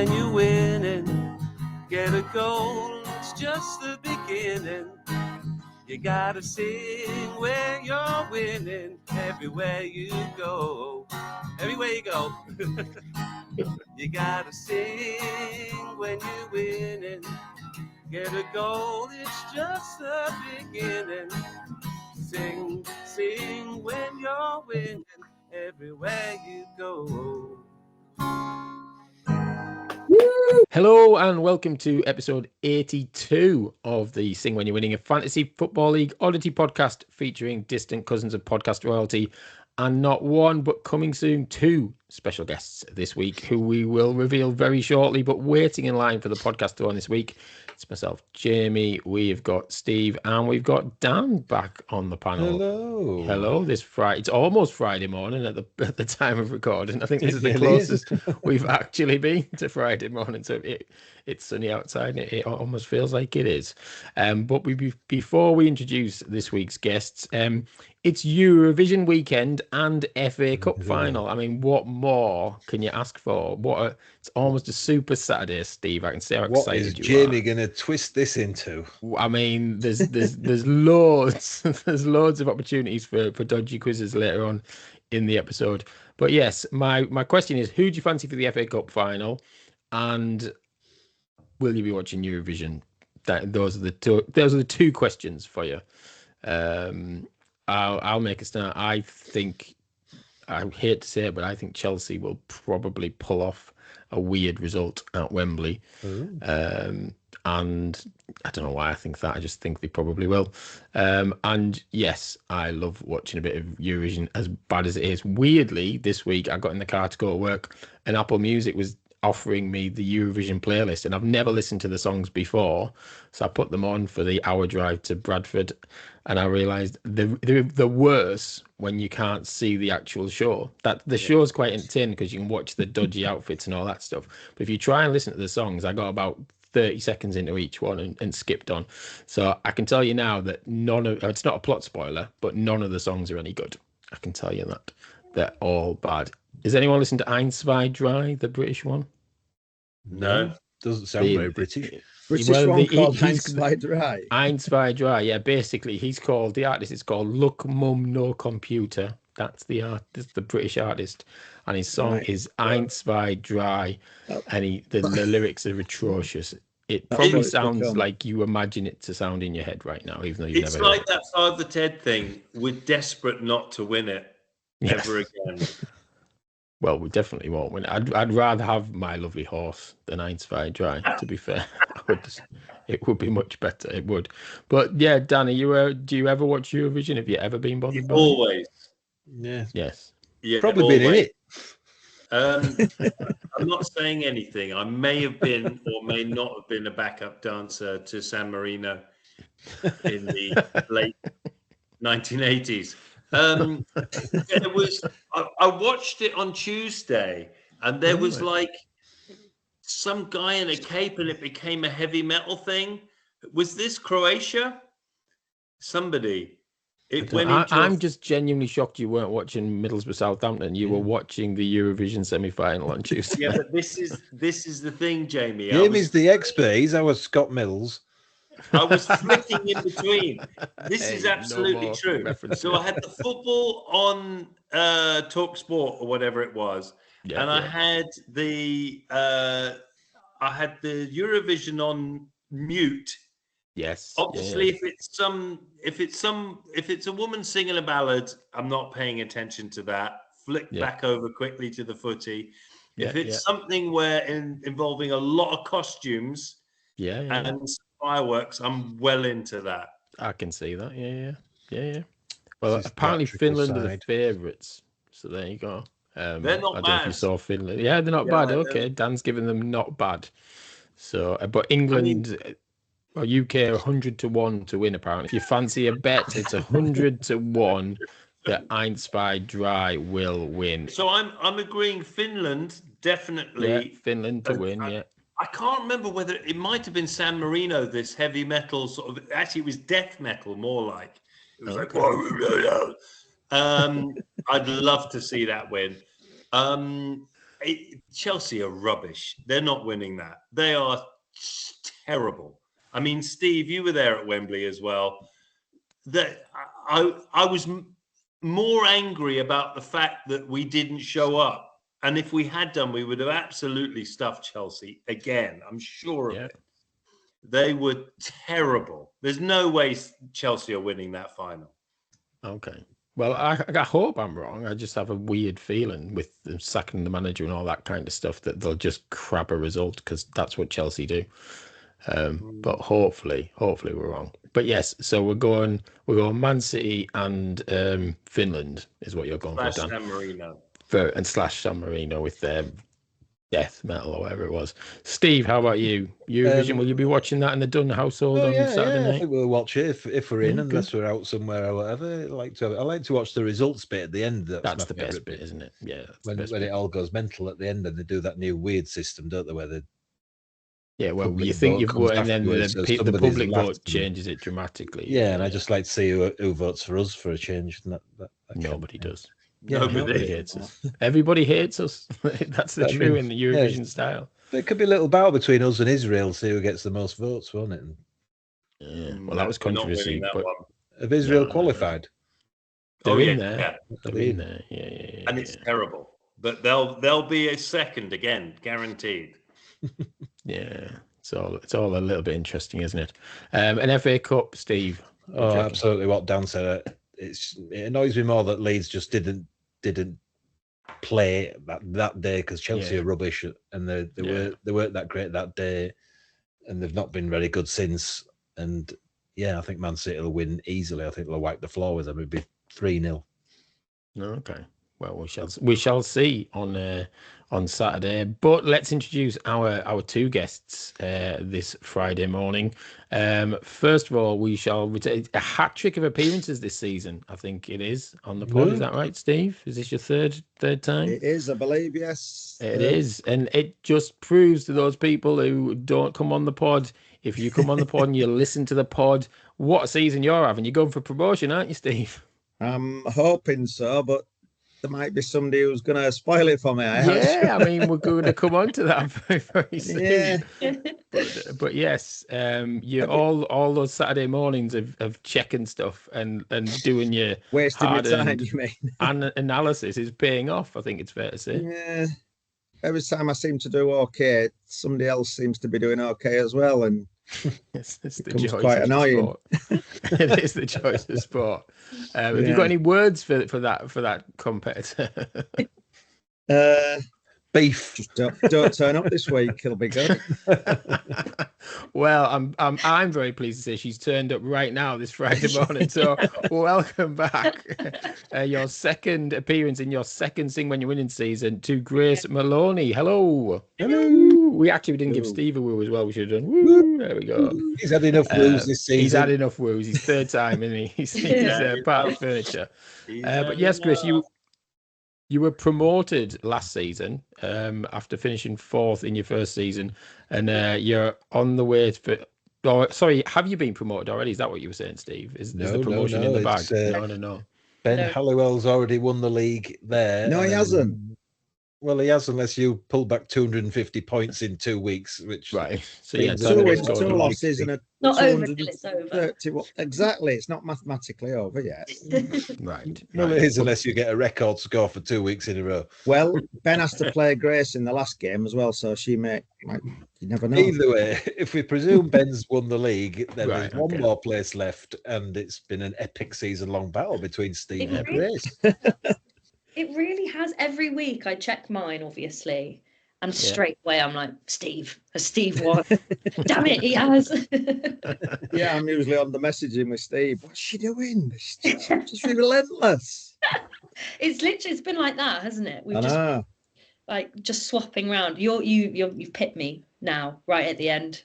when you're winning. Get a goal, it's just the beginning. You gotta sing when you're winning. Everywhere you go. Everywhere you go. You gotta sing when you're winning. Get a goal, it's just the beginning. Sing, sing when you're winning. Everywhere you go. Hello and welcome to episode 82 of the Sing When You're Winning, a fantasy football league oddity podcast featuring distant cousins of podcast royalty, and not one but coming soon two special guests this week who we will reveal very shortly, but waiting in line for the podcast to on this week. It's myself, Jamie, we've got Steve, and we've got Dan back on the panel. Hello this Friday. It's almost Friday morning at the time of recording. I think this is the closest we've actually been to Friday morning. So it's sunny outside and it almost feels like it is. But before we introduce this week's guests, it's Eurovision weekend and FA Cup final. I mean, what more can you ask for? It's almost a super Saturday, Steve. I can see how excited you are. What is Jamie going to twist this into? I mean, there's loads there's loads of opportunities for dodgy quizzes later on in the episode. But yes, my question is, who do you fancy for the FA Cup final, and will you be watching Eurovision? Those are the two questions for you. I'll make a start. I hate to say it, but I think Chelsea will probably pull off a weird result at Wembley. And I don't know why I think that. I just think they probably will. And yes, I love watching a bit of Eurovision, as bad as it is. Weirdly, this week I got in the car to go to work and Apple Music was offering me the Eurovision playlist, and I've never listened to the songs before, so I put them on for the hour drive to Bradford, and I realised they're worse when you can't see the actual show. That the show's quite entertaining because you can watch the dodgy outfits and all that stuff, but if you try and listen to the songs, I got about 30 seconds into each one and skipped on. So I can tell you now that it's not a plot spoiler, but none of the songs are any good. I can tell you that. They're all bad. Has anyone listened to SWYW, the British one? No, doesn't sound very British. British one called SWYW. SWYW, yeah. Basically, the artist is called Look Mum No Computer. That's the British artist, and his song is SWYW, and the lyrics are atrocious. It probably sounds like you imagine it to sound in your head right now, even though you've never heard it. It's like that Father Ted thing. We're desperate not to win it ever again. Well, we definitely won't win it. I'd rather have My Lovely Horse than SWYW, to be fair. It would be much better. It would. But yeah, Danny, do you ever watch Eurovision? Have you ever been bothered by it? Always. Yeah. Yes. Yeah, probably always. been in it. I'm not saying anything. I may have been or may not have been a backup dancer to San Marino in the late 1980s. I watched it on Tuesday, and there was like some guy in a cape, and it became a heavy metal thing. Was this Croatia? Somebody. I'm just genuinely shocked you weren't watching Middlesbrough Southampton. You were watching the Eurovision semi-final on Tuesday. Yeah, but this is the thing, Jamie. Jamie's the expert. He's our Scott Mills. I was flicking in between. This is absolutely true. So I had the football on Talk Sport or whatever it was, and I had the Eurovision on mute. Yes. Obviously, if it's a woman singing a ballad, I'm not paying attention to that. Flick back over quickly to the footy. If it's something involving a lot of costumes, and fireworks, I'm well into that. I can see that. Yeah. Well, apparently Finland are the favourites, so there you go. They're not bad. I don't know if you saw Finland. Yeah, they're not bad. Okay, Dan's giving them not bad. So, but England or UK are 100 to 1 to win. Apparently, if you fancy a bet, it's 100 to 1 that SWYW will win. So I'm agreeing. Finland definitely. Yeah, Finland to win. Yeah. I can't remember whether it might have been San Marino, this heavy metal sort of. Actually, it was death metal, more like. It was like. I'd love to see that win. Chelsea are rubbish. They're not winning that. They are terrible. I mean, Steve, you were there at Wembley as well. That I was more angry about the fact that we didn't show up. And if we had done, we would have absolutely stuffed Chelsea again. I'm sure of it. They were terrible. There's no way Chelsea are winning that final. Okay. Well, I hope I'm wrong. I just have a weird feeling with them sacking the manager and all that kind of stuff that they'll just crab a result because that's what Chelsea do. But hopefully we're wrong. But yes, so we're going Man City and Finland is what you're going for, Dan. San Marino. Slash San Marino with their death metal or whatever it was. Steve, how about you? Eurovision, will you be watching that in the Dunn household on Saturday night? I think we'll watch it if we're in, unless we're out somewhere or whatever. I like to watch the results bit at the end. That's the best bit, isn't it? Yeah. When it all goes mental at the end and they do that new weird system, don't they, where they you think you've voted and then the public vote changes it dramatically. Yeah, and I just like to see who votes for us for a change. Nobody does. Yeah, nobody hates us. Everybody hates us. That's the true in the Eurovision style. But it could be a little battle between us and Israel, see who gets the most votes, won't it? Yeah. Well, that was controversy. But have Israel qualified? They're in there. Yeah. They're in there. Yeah. And it's terrible. But they'll be a second again, guaranteed. Yeah. So it's all a little bit interesting, isn't it? An FA Cup, Steve. Oh, absolutely. What Dan said. It annoys me more that Leeds just didn't play that day because Chelsea are rubbish and they weren't that great that day, and they've not been very good since. And I think Man City will win easily. I think they'll wipe the floor with them. It'd be 3-0. Okay. Well, we shall see on Saturday. But let's introduce our two guests this Friday morning. First of all, we shall retain a hat trick of appearances this season. I think it is on the pod. Is that right, Steve? Is this your third time? It is, I believe. Yes, it is, and it just proves to those people who don't come on the pod. If you come on the pod and you listen to the pod, what a season you're having! You're going for promotion, aren't you, Steve? I'm hoping so, but there might be somebody who's going to spoil it for me. I mean, we're going to come on to that very, very soon. Yeah. But yes, you all those Saturday mornings of checking stuff and doing your wasting your time, you mean? And analysis is paying off. I think it's fair to say. Yeah. Every time I seem to do okay, somebody else seems to be doing okay as well, and it's the becomes quite annoying. It is the choice of sport. Have you got any words for that competitor? Beef. Just don't turn up this week. It'll be good. Well, I'm very pleased to say she's turned up right now this Friday morning. So welcome back. Your second appearance in your second Sing When You're Winning season to Grace Malony. Hello. We actually didn't give Steve a woo as well. We should have done woo. There we go. He's had enough woos this season. He's had enough woos. He's third time, isn't he? He's part of furniture. But yes, Grace, you were promoted last season after finishing fourth in your first season, and you're on the way have you been promoted already? Is that what you were saying, Steve? Is the promotion in the bag? No. Ben Halliwell's already won the league there. No, he hasn't. Well, he has, unless you pull back 250 points in 2 weeks, which right. So two wins, 2 losses, and a not over till it's over. Exactly, it's not mathematically over yet. Right. Well, it is, unless you get a record score for 2 weeks in a row. Well, Ben has to play Grace in the last game as well, so she you never know. Either way, if we presume Ben's won the league, then there's one more place left, and it's been an epic season-long battle between Steve and Grace. It really has. Every week I check mine, obviously, and straight away I'm like, Steve won. Damn it, he has. I'm usually on the messaging with Steve. What's she doing? She's just relentless. It's been like that, hasn't it? We've just just swapping around. You've picked me now, right at the end.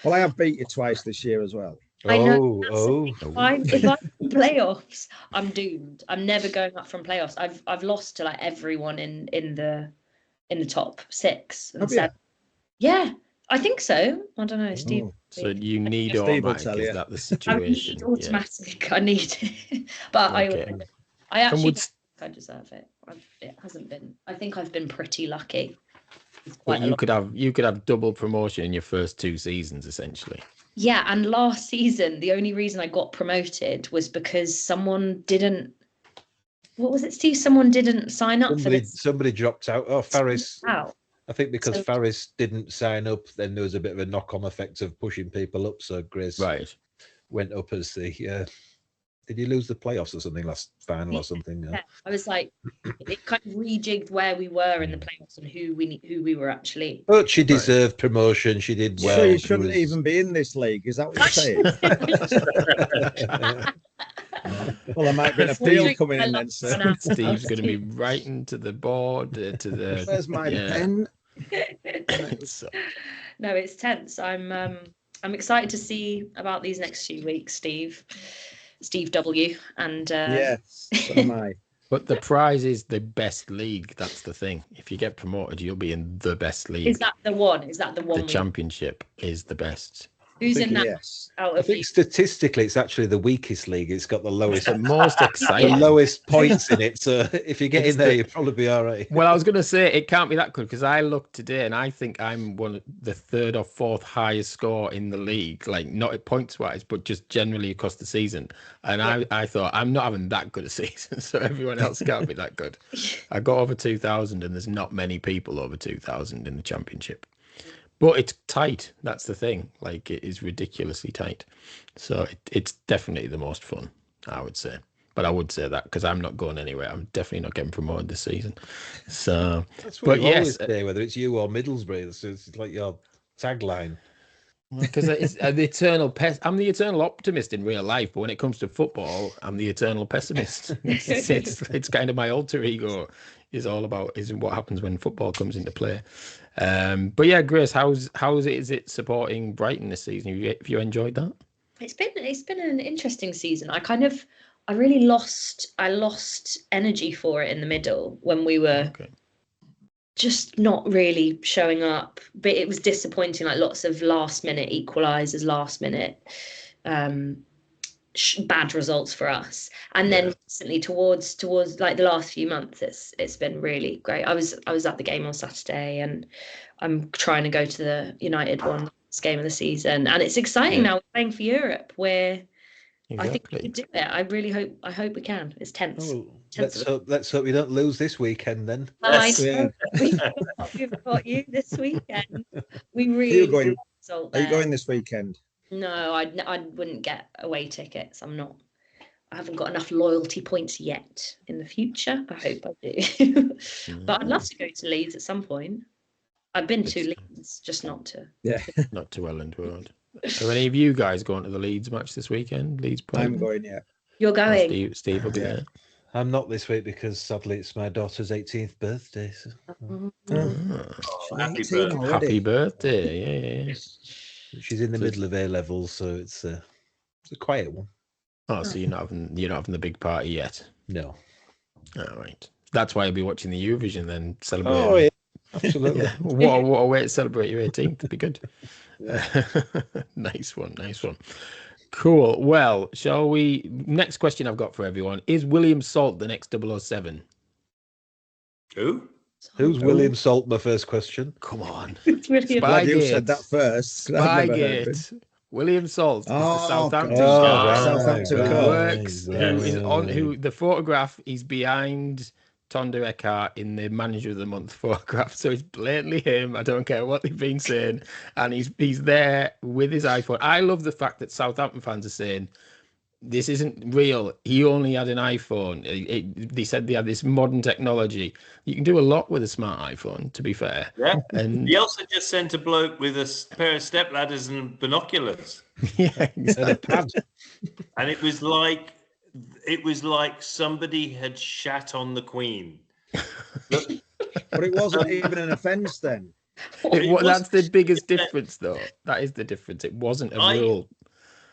Well, I have beat you twice this year as well. I know. If I'm in playoffs, I'm doomed. I'm never going up from playoffs. I've lost to everyone in the top 6 and 7. Yeah, I think so. I don't know, Steve. So you need automatic. Is that the situation? I need automatic. I need it, but I actually I deserve it. It hasn't been. I think I've been pretty lucky. quite a lot. You could have double promotion in your first 2 seasons, essentially. Yeah, and last season, the only reason I got promoted was because someone didn't. What was it, Steve? Someone didn't sign up for this. Somebody dropped out. Oh, Faris. Out. I think because Faris didn't sign up, then there was a bit of a knock-on effect of pushing people up. So Grace went up as the. Did you lose the playoffs or something last final or something? Yeah, I was like, it kind of rejigged where we were in the playoffs and who we were actually. But she deserved promotion. She did well. So you shouldn't even be in this league. Is that what you're saying? Well, there might be an appeal coming in then, sir. Steve's going to be writing to the board. Where's my pen? No, it's tense. I'm excited to see about these next few weeks, Steve W. And yes, so am I. But the prize is the best league. That's the thing. If you get promoted, you'll be in the best league. Is that the one? The championship is the best. Who's in that? Yes. I think statistically, it's actually the weakest league. It's got the lowest, the most exciting, the lowest points in it. So if you get in there, you'll probably be all right. Well, I was going to say it can't be that good because I looked today and I think I'm one of the 3rd or 4th highest score in the league, like not at points wise, but just generally across the season. And I thought I'm not having that good a season, so everyone else can't be that good. I got over 2,000, and there's not many people over 2,000 in the championship. But it's tight. That's the thing. Like, it is ridiculously tight. So it's definitely the most fun, I would say. But I would say that because I'm not going anywhere. I'm definitely not getting promoted this season. So, that's what you always say, whether it's you or Middlesbrough. So it's like your tagline. Because it's the eternal I'm the eternal optimist in real life, but when it comes to football, I'm the eternal pessimist. It's kind of my alter ego. Is what happens when football comes into play. But yeah, Grace, is it supporting Brighton this season? Have you enjoyed that? It's been an interesting season. I really lost energy for it in the middle when we were just not really showing up. But it was disappointing, like lots of last minute equalisers, last minute bad results for us. And then recently towards like the last few months, it's been really great. I was at the game on Saturday, and I'm trying to go to the United one game of the season, and it's exciting now. We're playing for Europe, where I think we can do it. I hope we can. It's tense. Oh, let's hope we don't lose this weekend then. We've got you this weekend. We really are you going this weekend? No, I wouldn't get away tickets. I haven't got enough loyalty points yet. In the future, I hope I do. But I'd love to go to Leeds at some point. I've been to Leeds, just not to. Not to Welland Road. Are any of you guys going to the Leeds match this weekend? Leeds play. I'm going. Yeah. You're going. Steve will be there. I'm not this week because sadly it's my daughter's 18th birthday. So. Happy birthday! Yeah. She's in the middle of A levels, so it's a quiet one. Oh, so you're not having the big party yet? No. All right. That's why you'll be watching the Eurovision then, celebrating. Oh yeah, absolutely. What a way to celebrate your 18th. It'd be good. Nice one. Cool. Well, shall we? Next question I've got for everyone is: William Salt the next 007? Who? Who's William Salt? My first question. Come on. Spygate. You said that first. Spygate. William Salt, the Southampton guy. Who the photograph is behind Tondo Eckhart in the Manager of the Month photograph. So it's blatantly him. I don't care what they've been saying. And he's there with his iPhone. I love the fact that Southampton fans are saying, this isn't real. He only had an iPhone. They said they had this modern technology. You can do a lot with a smart iPhone, to be fair. Yeah. And he also just sent a bloke with a pair of stepladders and binoculars. Yeah, exactly. And it was like somebody had shat on the Queen. But it wasn't even an offence then. That's the biggest difference, though. That is the difference. It wasn't a rule.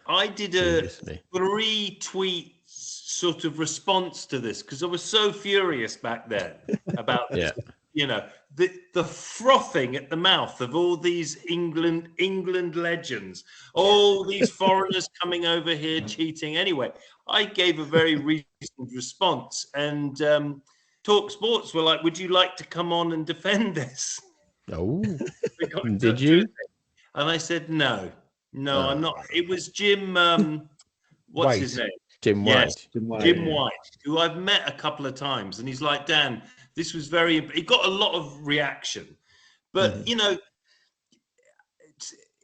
I did a 3-tweet sort of response to this because I was so furious back then about this. You know, the frothing at the mouth of all these England legends, all these foreigners coming over here cheating. Anyway, I gave a very reasoned response, and Talk Sports were like, "Would you like to come on and defend this?" Oh, We got in did touch you? with him. And I said, no, I'm not. It was Jim, what's his White. name? Jim Yes, White. Jim White, who I've met a couple of times. And he's like, Dan, this was he got a lot of reaction. But, you know,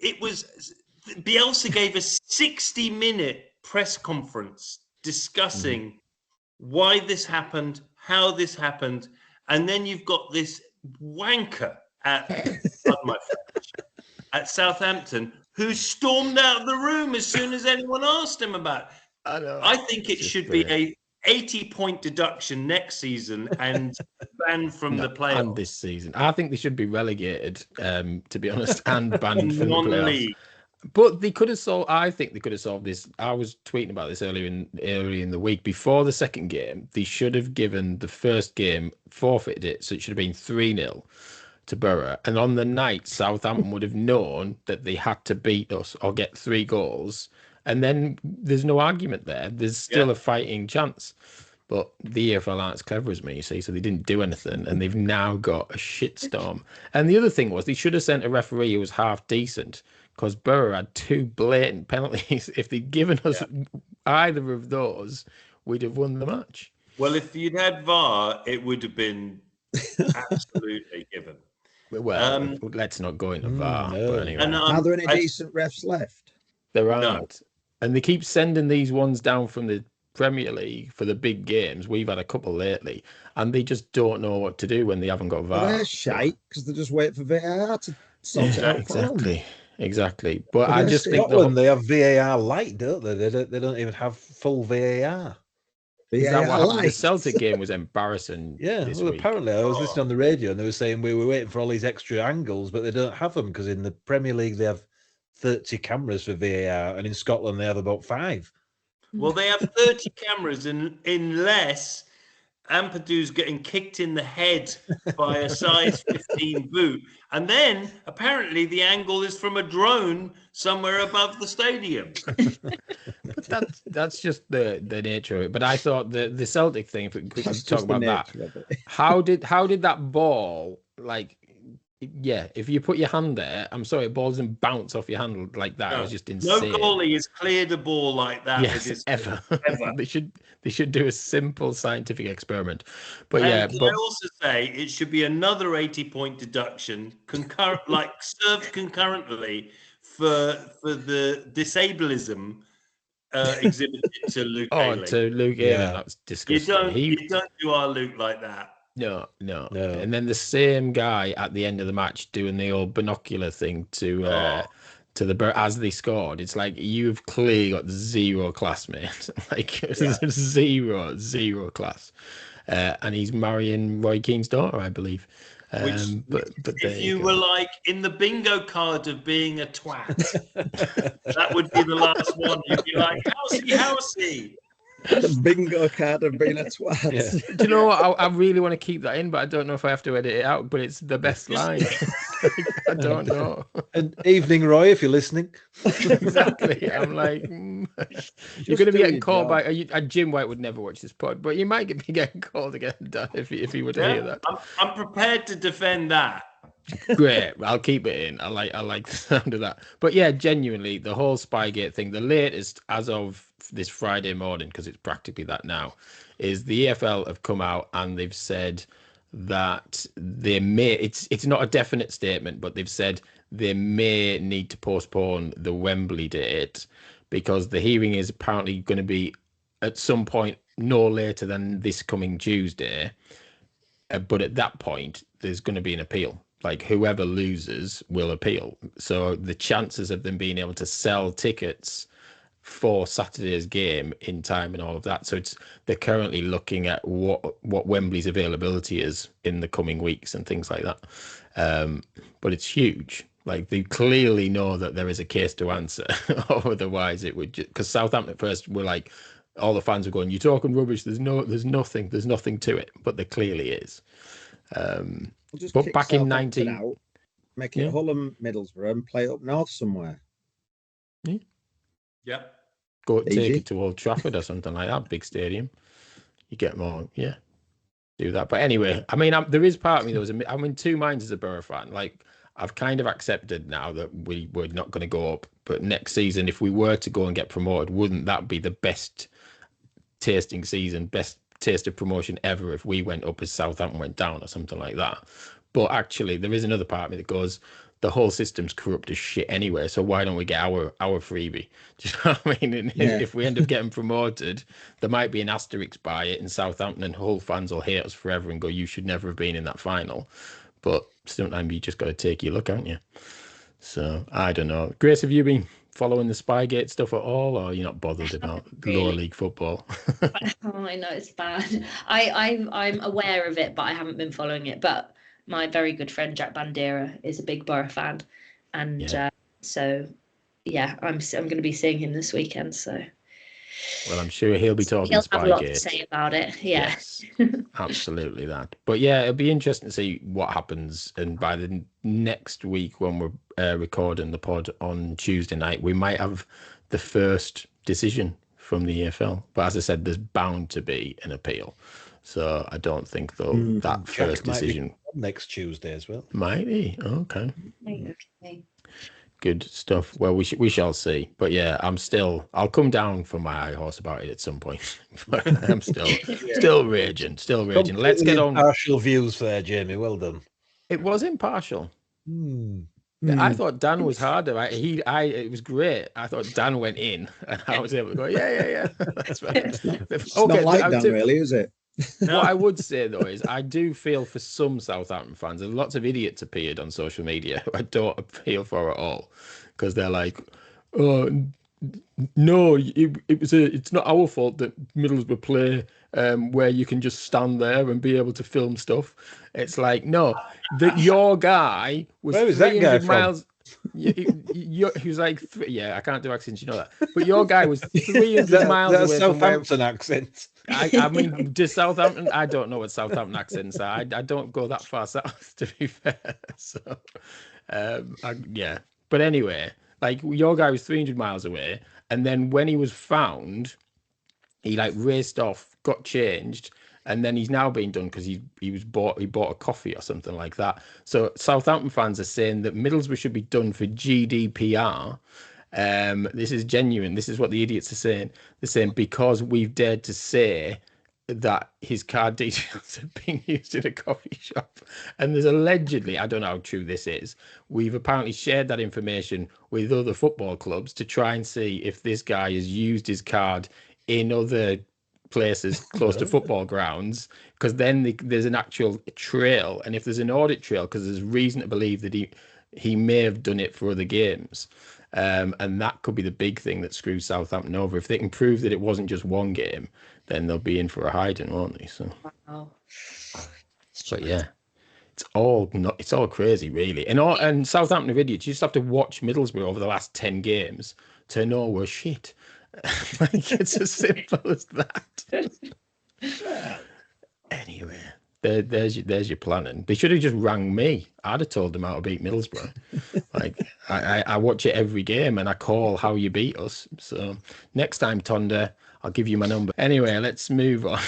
it was, Bielsa gave a 60-minute press conference discussing why this happened, how this happened. And then you've got this wanker at Southampton who stormed out of the room as soon as anyone asked him about it. I think it should be a 80-point deduction next season and banned from the playoffs. And this season, I think they should be relegated. To be honest, and banned from the playoffs. Non-league. But they could have solved. I think they could have solved this. I was tweeting about this earlier in the week. Before the second game, they should have given the first game, forfeited it, so it should have been 3-0 to Borough. And on the night, Southampton would have known that they had to beat us or get 3 goals. And then there's no argument there. There's still a fighting chance. But the EFL aren't as clever as me, you see, so they didn't do anything. And they've now got a shitstorm. And the other thing was they should have sent a referee who was half decent, because Borough had 2 blatant penalties. If they'd given us either of those, we'd have won the match. Well, if you'd had VAR, it would have been absolutely given. Well, let's not go into VAR. no. But anyway. And, Are there any decent refs left? There aren't. And they keep sending these ones down from the Premier League for the big games. We've had a couple lately, and they just don't know what to do when they haven't got VAR. Well, they're shite because they just wait for VAR to sort it out. Exactly. But I just think Scotland, they have VAR light, don't they? They don't even have full VAR. The Celtic game was embarrassing. Yeah, this well, week. apparently I was listening on the radio and they were saying we were waiting for all these extra angles, but they don't have them because in the Premier League they have 30 cameras for VAR, and in Scotland they have about 5. Well, they have 30 cameras unless Ampadu's getting kicked in the head by a size 15 boot. And then apparently the angle is from a drone somewhere above the stadium. But that's just the nature of it. But I thought the Celtic thing, if we quickly talk about that, how did that ball, like, if you put your hand there, I'm sorry, the ball doesn't bounce off your hand like that. It was just insane. No goalie has cleared a ball like that. Yes, ever. they should do a simple scientific experiment. But I also say it should be another 80-point deduction, served concurrently for the disableism exhibited to Luke Haley. To Luke Haley, that's disgusting. You don't do our Luke like that. No. And then the same guy at the end of the match doing the old binocular thing to the as they scored. It's like, you've clearly got 0 class, mate. Like zero class. And he's marrying Roy Keane's daughter, I believe. But if you were like in the bingo card of being a twat, that would be the last one. You'd be like, Housey. The bingo card of being a twat. Yeah. Do you know what? I really want to keep that in, but I don't know if I have to edit it out. But it's the best line. I don't know. And evening, Roy, if you're listening. Exactly. I'm like, you're going to be getting called by. Jim White would never watch this pod, but you might be getting called again, Dan, if he were to hear that. I'm prepared to defend that. Great, I'll keep it in. I like the sound of that. But yeah, genuinely, the whole Spygate thing, the latest as of this Friday morning, because it's practically that now, is the EFL have come out and they've said that they may, it's not a definite statement, but they've said they may need to postpone the Wembley date because the hearing is apparently going to be at some point no later than this coming Tuesday. But at that point, there's going to be an appeal. Like, whoever loses will appeal. So the chances of them being able to sell tickets for Saturday's game in time and all of that. So they're currently looking at what Wembley's availability is in the coming weeks and things like that. But it's huge. Like, they clearly know that there is a case to answer. Otherwise, it would just, because Southampton at first were like, all the fans were going, "You're talking rubbish. There's nothing to it," but there clearly is. But back in 19, make it Hull, Middlesbrough, and play up north somewhere. Yeah. Take it to Old Trafford or something like that, big stadium. You get more, do that. But anyway, I mean, there is part of me I'm in two minds as a Borough fan. Like, I've kind of accepted now that we're not going to go up. But next season, if we were to go and get promoted, wouldn't that be the best tasting season, best taste of promotion ever if we went up as Southampton went down or something like that? But actually, there is another part of me that goes, the whole system's corrupt as shit anyway, so why don't we get our freebie? Do you know what I mean? And if we end up getting promoted, there might be an asterisk by it, and Southampton and Hull fans will hate us forever and go, you should never have been in that final. But sometimes you just got to take your look, haven't you? So I don't know. Grace, have you been following the Spygate stuff at all, or are you not bothered about lower league football? I know it's bad. I'm aware of it, but I haven't been following it. But my very good friend Jack Bandera is a big Borough fan, and so yeah, I'm going to be seeing him this weekend. So, well, I'm sure he'll be talking he'll Spygate. have a lot to say about it. Yeah, yes, absolutely that. But yeah, it'll be interesting to see what happens. And by the next week, when we're recording the pod on Tuesday night, we might have the first decision from the EFL. But as I said, there's bound to be an appeal. So I don't think though that first decision next Tuesday as well. Might be. Okay. Okay. Good stuff. Well, we shall see. But yeah, I'll come down from my high horse about it at some point. But I'm still raging. Let's get on. Partial views there, Jamie. Well done. It was impartial. I thought Dan was harder. It was great. I thought Dan went in, and I was able to go, yeah. That's right. It's not like Dan, really, is it? What I would say though is I do feel for some Southampton fans, and lots of idiots appeared on social media who I don't feel for at all, because they're like, oh no, it's not our fault that Middlesbrough play where you can just stand there and be able to film stuff. It's like, no, that your guy was where was that guy miles from? He was like, I can't do accents, you know that. But your guy was 300 miles away from Southampton accent. I mean, does Southampton? I don't know what Southampton accents are. I don't go that far south, to be fair. So, But anyway, like your guy was 300 miles away, and then when he was found, he like raced off, got changed, and then he's now been done because he bought a coffee or something like that. So Southampton fans are saying that Middlesbrough should be done for GDPR. This is genuine. This is what the idiots are saying. They're saying because we've dared to say that his card details are being used in a coffee shop, and there's allegedly, I don't know how true this is, we've apparently shared that information with other football clubs to try and see if this guy has used his card in other places close to football grounds, because then there's an actual trail, and if there's an audit trail, because there's reason to believe that he may have done it for other games. And that could be the big thing that screws Southampton over. If they can prove that it wasn't just one game, then they'll be in for a hiding, won't they? So, wow. But yeah, it's all crazy, really. And Southampton are idiots. You just have to watch Middlesbrough over the last 10 games to know we're shit. Like, it's as simple as that. Anyway, there's your planning. They should have just rang me. I'd have told them how to beat Middlesbrough. Like, I watch it every game and I call how you beat us. So next time, Tonda, I'll give you my number. Anyway, let's move on.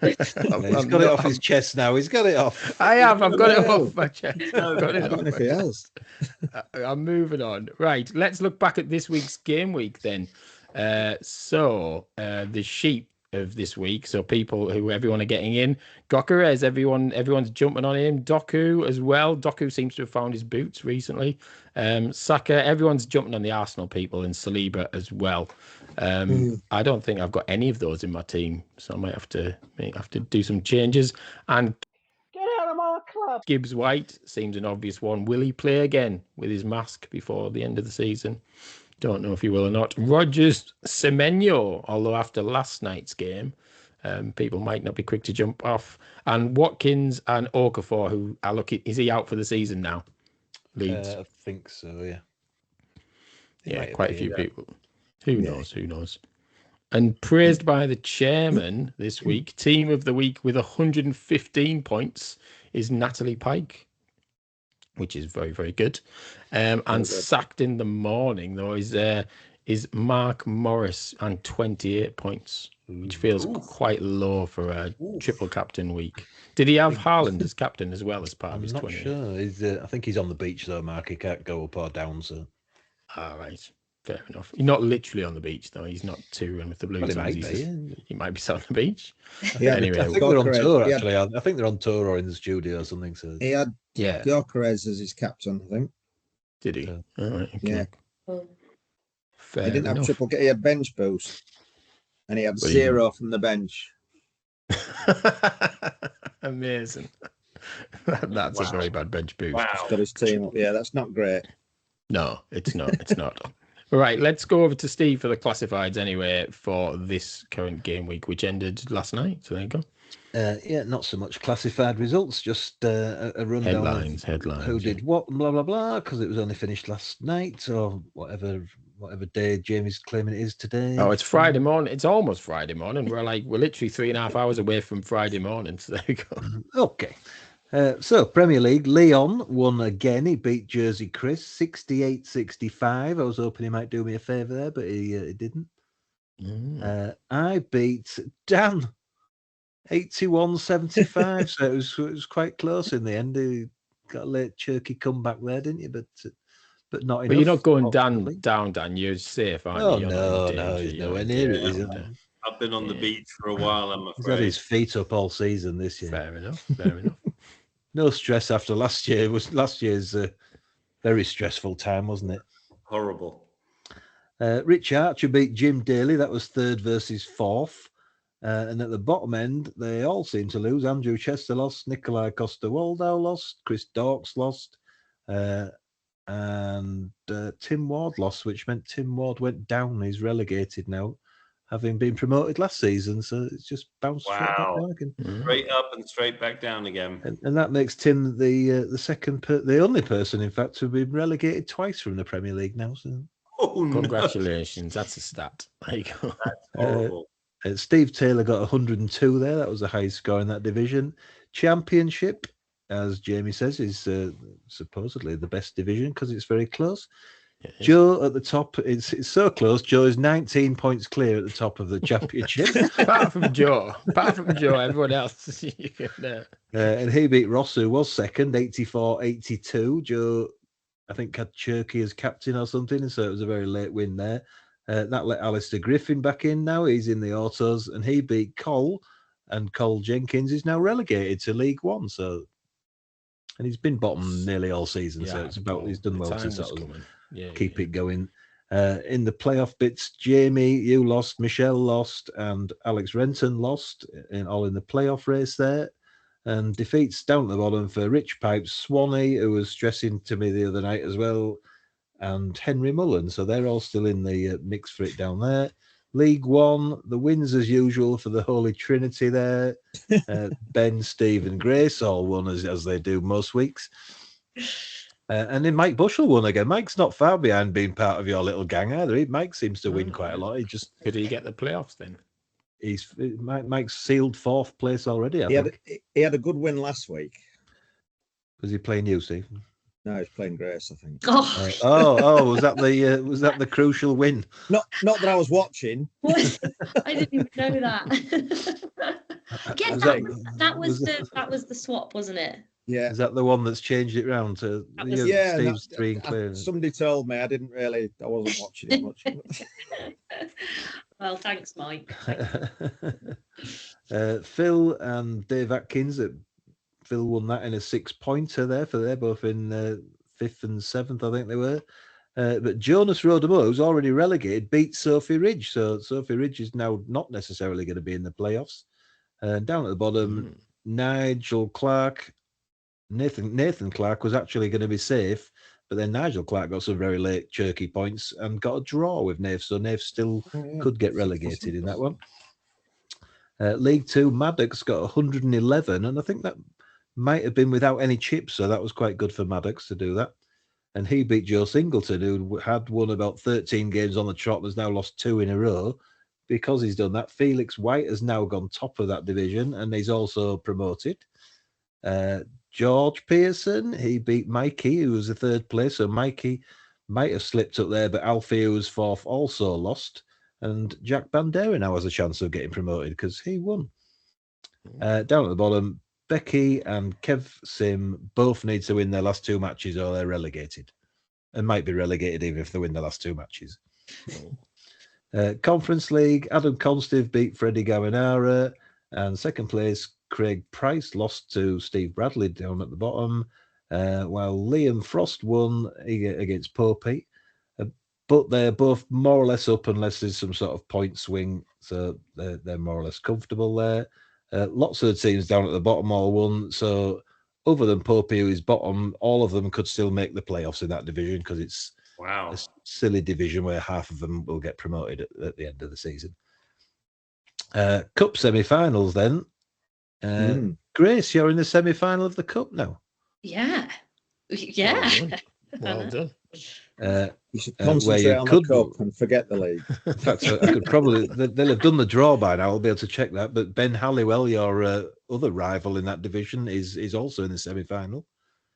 He's got it off his chest now. He's got it off. I have. I've got it off my chest. I don't know if he else. I'm moving on. Right. Let's look back at this week's game week then. So the sheep of this week. So everyone are getting in. Gokares, everyone's jumping on him. Doku as well. Doku seems to have found his boots recently. Saka, everyone's jumping on the Arsenal people, and Saliba as well. I don't think I've got any of those in my team, so I might have to do some changes. And get out of my club. Gibbs White seems an obvious one. Will he play again with his mask before the end of the season? Don't know if he will or not. Rogers Semenyo, although after last night's game, people might not be quick to jump off. And Watkins and Okafor, who are looking, is he out for the season now? Leeds. I think so, yeah. Yeah, quite a few people. Who knows? And praised by the chairman this week, team of the week with 115 points is Natalie Pike, which is very, very good. And sacked in the morning, though, is is Mark Morris and 28 points, which feels quite low for a triple captain week. Did he have Haaland as captain as well as part of his 28? I'm not sure. I think he's on the beach though, Mark. He can't go up or down. So, all right, fair enough. He's not literally on the beach though. He's not touring with the Blue Tongues. He might be sat on the beach. Yeah, anyway, I think they're on tour actually. I think they're on tour or in the studio or something. So he had Gyökeres as his captain, I think. Did he? All right. Okay. Yeah. Fair he didn't enough. have triple. He had bench boost, and he had 0 from the bench. Amazing. That's a very bad bench boost. Wow. He's got his team up. Yeah, that's not great. No, it's not. It's not. All right, let's go over to Steve for the classifieds anyway for this current game week, which ended last night. So there you go. Yeah, not so much classified results, just a rundown. Headlines. Who did what, blah blah blah, because it was only finished last night or whatever day Jamie's claiming it is today. Oh, it's Friday morning. It's almost Friday morning. We're literally 3.5 hours away from Friday morning. So there you go. Okay. So Premier League, Leon won again. He beat Jersey Chris 68-65. I was hoping he might do me a favour there, but he didn't. I beat Dan 81-75. So it was quite close in the end. He got a late chirky comeback there, didn't you? But not enough. But you're not going down, Dan. You're safe, aren't you? No, he's nowhere near it, isn't he? I've been on the beach for a while, I'm afraid. He's had his feet up all season this year. Fair enough. No stress after last year. Last year's a very stressful time, wasn't it? Horrible. Rich Archer beat Jim Daly. That was 3rd versus 4th. And at the bottom end, they all seem to lose. Andrew Chester lost. Nikolai Costa-Waldau lost. Chris Dorks lost. And Tim Ward lost, which meant Tim Ward went down. He's relegated now, having been promoted last season. So it's just bounced straight back down again. Straight up and straight back down again. And that makes Tim the the only person, in fact, to have been relegated twice from the Premier League now. So Congratulations. That's a stat. There you go. That's horrible. Steve Taylor got 102 there. That was the highest score in that division. Championship, as Jamie says, is supposedly the best division because it's very close. Joe at the top, it's so close. Joe is 19 points clear at the top of the championship. Apart from Joe, everyone else. And he beat Ross, who was second, 84-82. Joe, I think, had Cherky as captain or something, and so it was a very late win there. That let Alistair Griffin back in now. He's in the autos, and he beat Cole, and Cole Jenkins is now relegated to League One. So, and he's been bottom nearly all season, so it's about he's done well to sort of keep it going. In the playoff bits, Jamie, you lost, Michelle lost, and Alex Renton lost, all in the playoff race there. And defeats down at the bottom for Rich Pipes, Swanee, who was stressing to me the other night as well, and Henry Mullen. So they're all still in the mix for it down there. League One, the wins as usual for the Holy Trinity there. Ben, Steve, and Grace all won as they do most weeks. And then Mike Bushell won again. Mike's not far behind being part of your little gang either. Mike seems to win quite a lot. Could he get the playoffs then? Mike's sealed 4th place already. I think. He had a good win last week. Was he playing you, Steve? No, he's playing Grace, I think. Was that the crucial win? Not that I was watching. I didn't even know that. That was the swap, wasn't it? Yeah. Is that the one that's changed it round to Steve's 3 and clear? Somebody told me. I wasn't watching it much. Well, thanks, Mike. Phil and Dave Atkins. Phil won that in a 6-pointer there they're both in 5th and 7th, I think they were. But Jonas Rodemo, who's already relegated, beat Sophie Ridge. So Sophie Ridge is now not necessarily going to be in the playoffs. Down at the bottom, Nigel Clark. Nathan Clark was actually going to be safe, but then Nigel Clark got some very late chirky points and got a draw with Nath, so Nath still could get relegated in that one. League 2, Maddox got 111, and I think that might have been without any chips, so that was quite good for Maddox to do that. And he beat Joe Singleton, who had won about 13 games on the trot, has now lost 2 in a row. Because he's done that, Felix White has now gone top of that division, and he's also promoted. George Pearson, he beat Mikey, who was the 3rd place. So Mikey might have slipped up there, but Alfio's fourth also lost. And Jack Bandera now has a chance of getting promoted because he won. Down at the bottom, Becky and Kev Sim both need to win their last 2 matches or they're relegated. And might be relegated even if they win the last 2 matches. Conference League, Adam Constive beat Freddie Gavinara. And second place, Craig Price lost to Steve Bradley down at the bottom. While Liam Frost won against Popey. But they're both more or less up unless there's some sort of point swing. So they're more or less comfortable there. Lots of the teams down at the bottom all won. So other than Popey, who is bottom, all of them could still make the playoffs in that division because it's a silly division where half of them will get promoted at the end of the season. Cup semi-finals then. Grace, you're in the semi-final of the Cup now. Yeah. Well done. You should concentrate on the Cup and forget the league. In fact, I could probably, they'll have done the draw by now. I'll be able to check that. But Ben Halliwell, your other rival in that division, is also in the semi-final.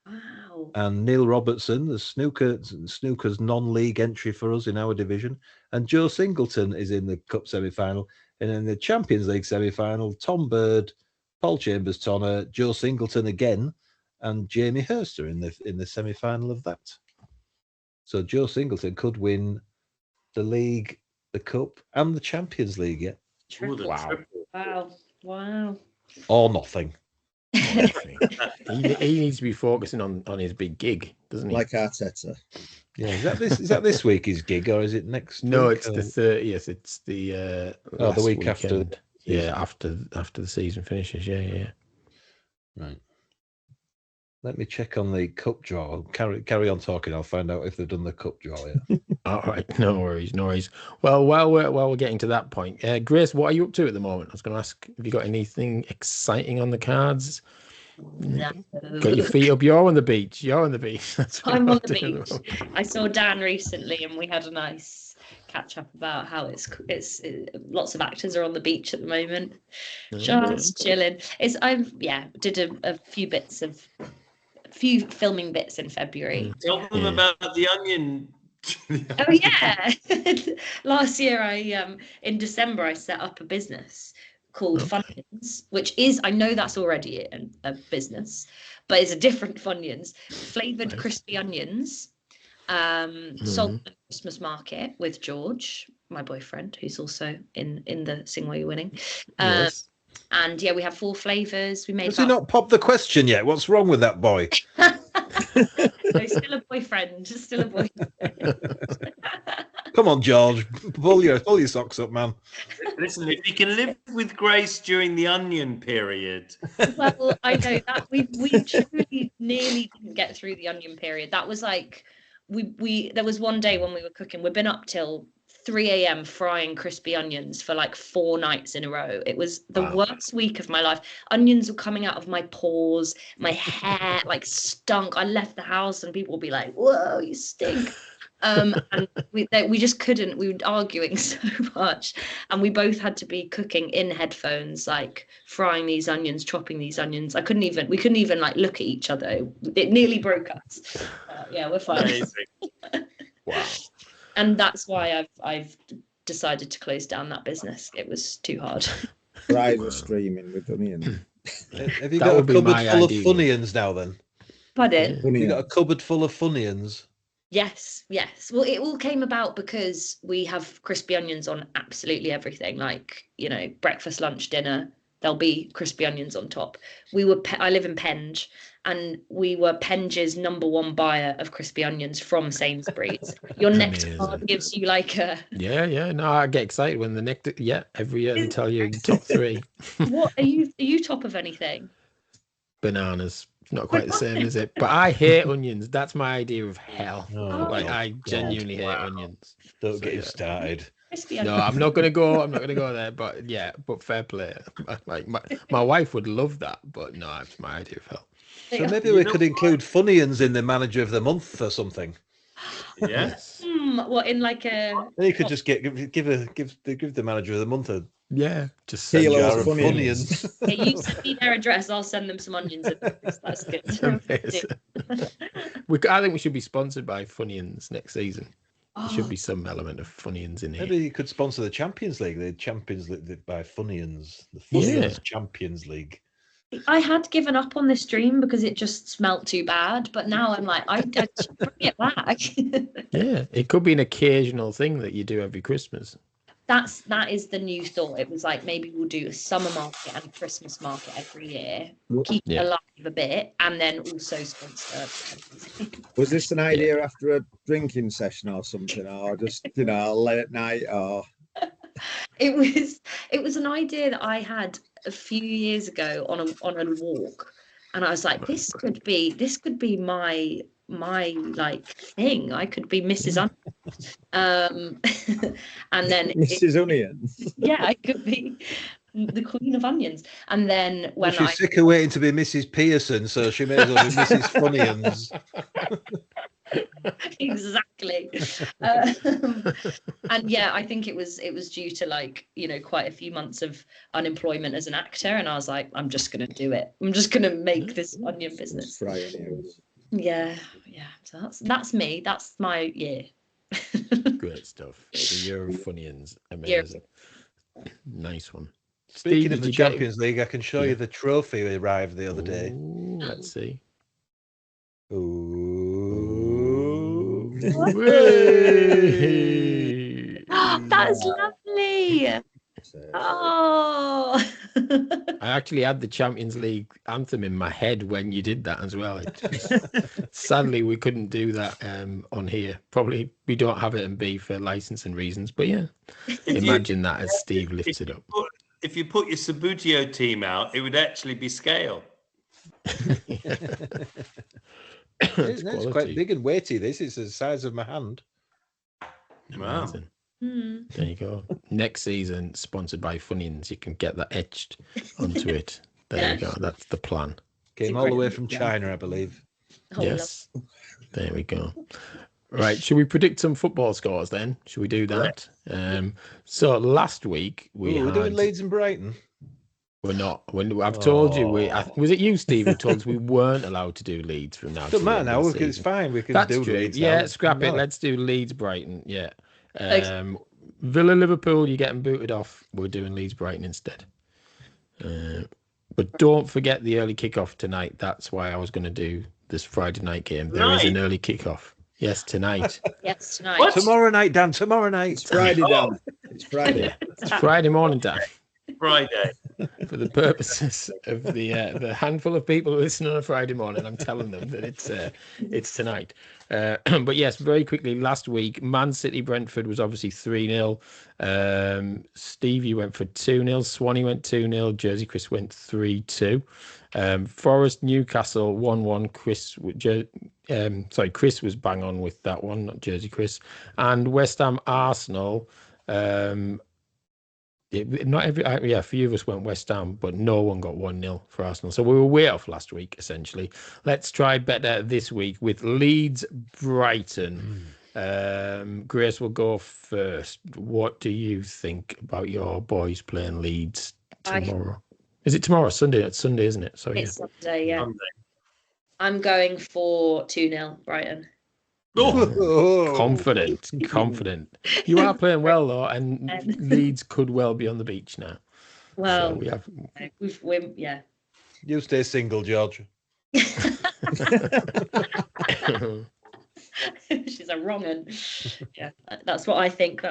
Wow. And Neil Robertson, the snooker's non-league entry for us in our division. And Joe Singleton is in the Cup semi-final. And in the Champions League semi-final, Tom Bird, Paul Chambers-Tonner, Joe Singleton again, and Jamie Hurst are in the semi-final of that. So Joe Singleton could win the league, the Cup, and the Champions League. Yeah. Wow. Or nothing. He needs to be focusing on his big gig, doesn't he? Like Arteta. Yeah. Is that this week his gig, or is it next? No, week? it's the 30th. It's the the week after. Yeah, after the season finishes. Yeah. Right. Let me check on the cup draw. Carry on talking. I'll find out if they've done the cup draw yet. All right, no worries. Well, while we're getting to that point, Grace, what are you up to at the moment? I was going to ask, have you got anything exciting on the cards? No. Got your feet up. You're on the beach. That's what I'm on the beach. I saw Dan recently, and we had a nice catch up about how it's lots of actors are on the beach at the moment, just chilling. Did a few filming bits in February. Tell them about the Onion. Oh yeah. Last year in December I set up a business called Funyuns, which is, I know that's already a business, but it's a different Funyuns, flavored crispy onions, sold at the Christmas market with George, my boyfriend, who's also in the Sing While You're Winning. Yes. And yeah, we have 4 flavors. We made. Has he not popped the question yet? What's wrong with that boy? No, still a boyfriend. Still a boyfriend. Come on, George, pull your socks up, man. Listen, if you can live with Grace during the Onion period. Well, I know that we truly nearly didn't get through the Onion period. That was like there was one day when we were cooking. We've been up till 3 a.m. frying crispy onions for like 4 nights in a row. It was the worst week of my life. Onions were coming out of my pores. My hair like stunk. I left the house and people would be like, "Whoa, you stink." And we just couldn't. We were arguing so much, and we both had to be cooking in headphones, like frying these onions, chopping these onions. We couldn't even like look at each other. It nearly broke us. Yeah, we're fine. Wow. And that's why I've decided to close down that business. It was too hard. Rival streaming with Onion. Have you got a cupboard full of Funyuns now then? Pardon? Have you got a cupboard full of Funyuns? Yes. Well, it all came about because we have crispy onions on absolutely everything. Like, breakfast, lunch, dinner, there'll be crispy onions on top. I live in Penge, and we were Penge's #1 buyer of crispy onions from Sainsbury's. Your next card gives you like a... Yeah. No, I get excited when the next... Yeah, every year they tell you top 3. What, are you top of anything? Bananas. Not quite the same, is it? But I hate onions. That's my idea of hell. I genuinely hate onions. Don't get you started. No, I'm not gonna go there. But yeah, but fair play. Like my wife would love that, but no, it's my idea of hell. So maybe we could include Funyuns in the manager of the month or something. Yes. What, in like a... You could just give the manager of the month a Yeah, just send Kilos jar of of Funyuns. Yeah, you send me their address, I'll send them some onions. That's good. Amazing. I think we should be sponsored by Funyuns next season. There should be some element of Funyuns in here. Maybe you could sponsor the Champions League. The Champions League by Funyuns. The Funyuns Champions League. I had given up on this dream because it just smelt too bad, but now I'm like, I should bring it back. Yeah, it could be an occasional thing that you do every Christmas. That is the new thought. It was like, maybe we'll do a summer market and a Christmas market every year, keep it alive a bit, and then also sponsor. Was this an idea after a drinking session or something, or just late at night, or? It was an idea that I had a few years ago on a walk, and I was like, this could be my like thing. I could be Mrs. Onion. And then Mrs. Onion. Yeah, I could be the Queen of Onions. And then when she's sick of waiting to be Mrs. Pearson, so she may as well be Mrs. Funyuns. Exactly. And yeah, I think it was due to like, quite a few months of unemployment as an actor, and I was like, I'm just gonna do it. I'm just gonna make this onion business. Yeah. So that's me. That's my year. Great stuff. The year of Funyuns. Amazing. Nice one. Speaking of the Champions League, I can show you the trophy we arrived the other day. Let's see. Ooh. That's lovely. Oh. I actually had the Champions League anthem in my head when you did that as well. Sadly, we couldn't do that on here. Probably we don't have it in B for licensing reasons. But yeah, imagine that as Steve lifts it up. If you put your Sabutio team out, it would actually be scale. It's quite big and weighty. This is the size of my hand. Wow. Amazing. There you go. Next season, sponsored by Funyuns, you can get that etched onto it. There you go. That's the plan. Came all the way from China, I believe. Yes. There we go. Right. Should we predict some football scores then? Should we do that? So last week we're doing Leeds and Brighton. We're not. I've told you. Was it you, Steve, who told us we weren't allowed to do Leeds from now? Doesn't matter now. It's fine. We can do Leeds. Yeah, scrap it. Let's do Leeds Brighton. Yeah. Villa Liverpool, you're getting booted off. We're doing Leeds Brighton instead. But don't forget the early kickoff tonight. That's why I was going to do this Friday night game. There is an early kickoff. Yes, tonight. Yes, tonight. What? Tomorrow night, Dan. Tomorrow night. It's Friday, Dan. It's Friday. Yeah, it's Friday morning, Dan. Friday. For the purposes of the handful of people who listen on a Friday morning, I'm telling them that it's tonight. But yes, very quickly, last week, Man City Brentford was obviously 3-0. Steve, you went for 2-0. Swanee went 2-0. Jersey Chris went 3-2. Forest Newcastle 1-1. Chris was bang on with that one, not Jersey Chris. And West Ham Arsenal. A few of us went West Ham, but no one got 1-0 for Arsenal. So we were way off last week, essentially. Let's try better this week with Leeds Brighton. Grace will go first. What do you think about your boys playing Leeds tomorrow? Is it tomorrow? Sunday? It's Sunday, isn't it? So it's Sunday, yeah. Sunday. I'm going for 2-0 Brighton. Confident. You are playing well though, and Leeds could well be on the beach now. Well, so yeah. You stay single, George. She's a wrong un. Yeah, that's what I think.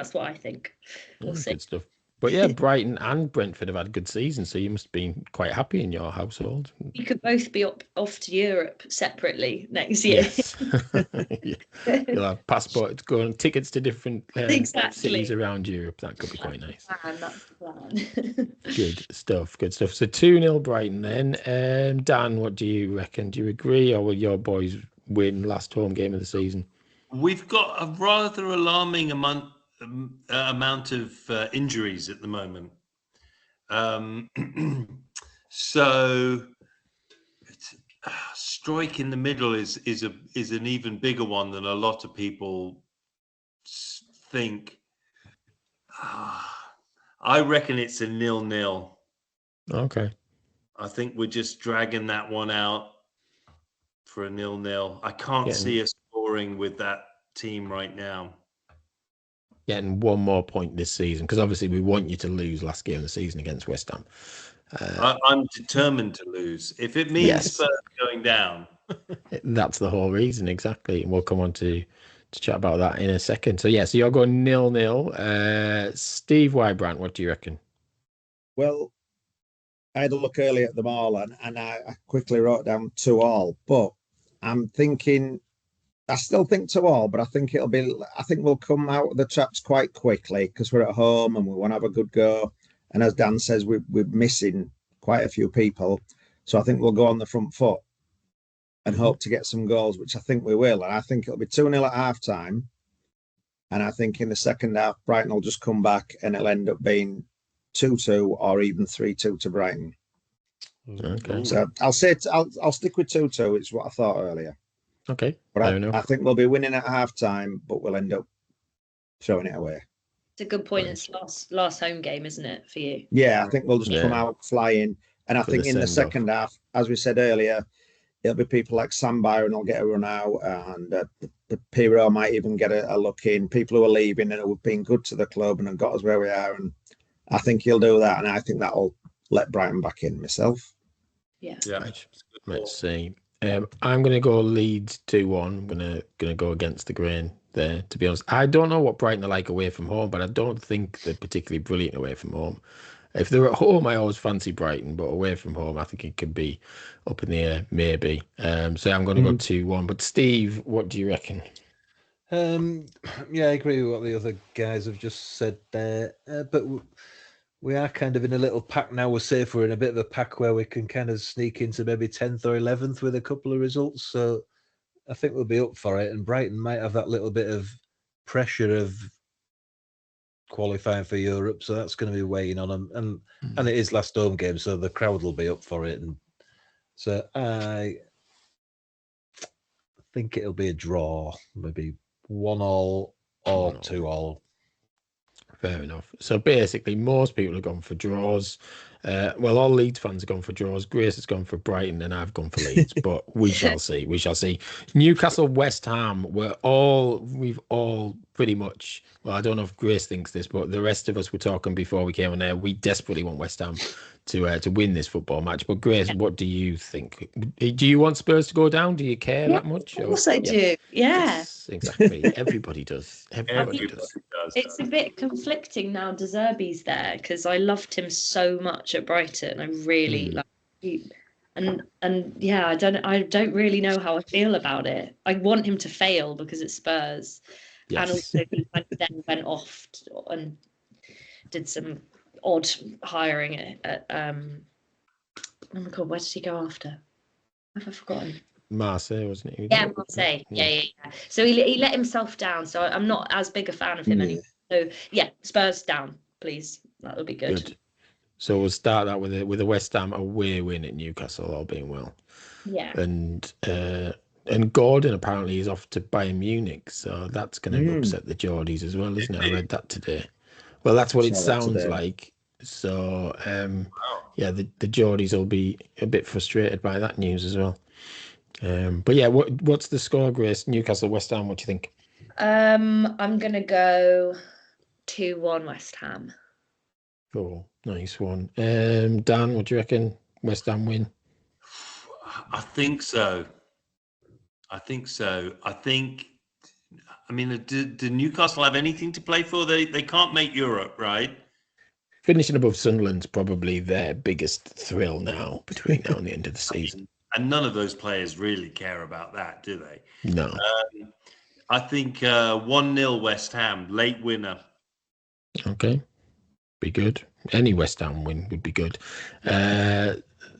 We'll see. Good stuff. But yeah, Brighton and Brentford have had a good season, so you must have been quite happy in your household. You could both be off to Europe separately next year. Yes. You'll have passports, go on tickets to different cities around Europe. That could be quite nice. That's the plan. Good stuff. So 2-0 Brighton then. Dan, what do you reckon? Do you agree, or will your boys win last home game of the season? We've got a rather alarming amount of injuries at the moment. So strike in the middle is an even bigger one than a lot of people think. I reckon it's a 0-0. Okay. I think we're just dragging that one out for a 0-0. I can't see us scoring with that team right now. Getting one more point this season, because obviously we want you to lose last game of the season against West Ham. I'm determined to lose. If it means Spurs going down. That's the whole reason, exactly. And we'll come on to chat about that in a second. So, yeah, so you're going 0-0. Steve Wybrant, what do you reckon? Well, I had a look earlier at them all, and I quickly wrote down 2-2. But I'm thinking, I still think 2-2, but I think we'll come out of the traps quite quickly because we're at home and we want to have a good go. And as Dan says, we're missing quite a few people. So I think we'll go on the front foot and hope to get some goals, which I think we will. And I think it'll be 2-0 at half time. And I think in the second half, Brighton will just come back and it'll end up being 2-2 or even 3-2 to Brighton. Okay. So I'll stick with 2-2. It's what I thought earlier. Okay. But I think we'll be winning at half time, but we'll end up throwing it away. It's a good point. It's last home game, isn't it, for you? Yeah, I think we'll just come out flying. And I think in the second half, as we said earlier, it'll be people like Sam Byron will get a run out, and the Pirro might even get a look in. People who are leaving and who have been good to the club and have got us where we are. And I think he'll do that. And I think that'll let Brighton back in myself. Yeah. Let's see. I'm going to go Leeds 2-1. I'm going to go against the grain there, to be honest. I don't know what Brighton are like away from home, but I don't think they're particularly brilliant away from home. If they're at home, I always fancy Brighton, but away from home, I think it could be up in the air, maybe. So I'm going to go 2-1. But Steve, what do you reckon? Yeah, I agree with what the other guys have just said there. But we are kind of in a little pack now. We're safe. We're in a bit of a pack where we can kind of sneak into maybe 10th or 11th with a couple of results. So I think we'll be up for it. And Brighton might have that little bit of pressure of qualifying for Europe. So that's going to be weighing on them. And it is last home game, so the crowd will be up for it. And so I think it'll be a draw, maybe 1-1 or 2-2. Fair enough. So basically, most people have gone for draws. Well, all Leeds fans have gone for draws. Grace has gone for Brighton, and I've gone for Leeds. But we shall see. We shall see. Newcastle, West Ham. We've all pretty much. Well, I don't know if Grace thinks this, but the rest of us were talking before we came on there. We desperately want West Ham to win this football match. But Grace, what do you think? Do you want Spurs to go down? Do you care that much? Of course I do. Yeah. Yes, exactly. Everybody does. Everybody does. It's a bit conflicting now. De Zerbi's there because I loved him so much at Brighton. I really like him. And yeah, I don't really know how I feel about it. I want him to fail because it's Spurs. Yes. And also he then went off and did some odd hiring at oh my god, where did he go after? Have I forgotten? Marseille, wasn't he? Yeah, Marseille. Yeah. So he let himself down. So I'm not as big a fan of him anymore. So yeah, Spurs down, please. That'll be good. So we'll start that with a West Ham away win at Newcastle, all being well. Yeah. And Gordon apparently is off to Bayern Munich, so that's going to upset the Geordies as well, isn't it? I read that today. Well, that's what it sounds like. So yeah, the Geordies will be a bit frustrated by that news as well. But yeah, what's the score, Grace? Newcastle, West Ham. What do you think? I'm gonna go 2-1 West Ham. Oh, nice one. Dan, what do you reckon? West Ham win? I think so. I mean, do Newcastle have anything to play for? They can't make Europe, right? Finishing above Sunderland's probably their biggest thrill now between now and the end of the season. And none of those players really care about that, do they? No. I think 1-0 West Ham, late winner. Okay. Be good. Any West Ham win would be good.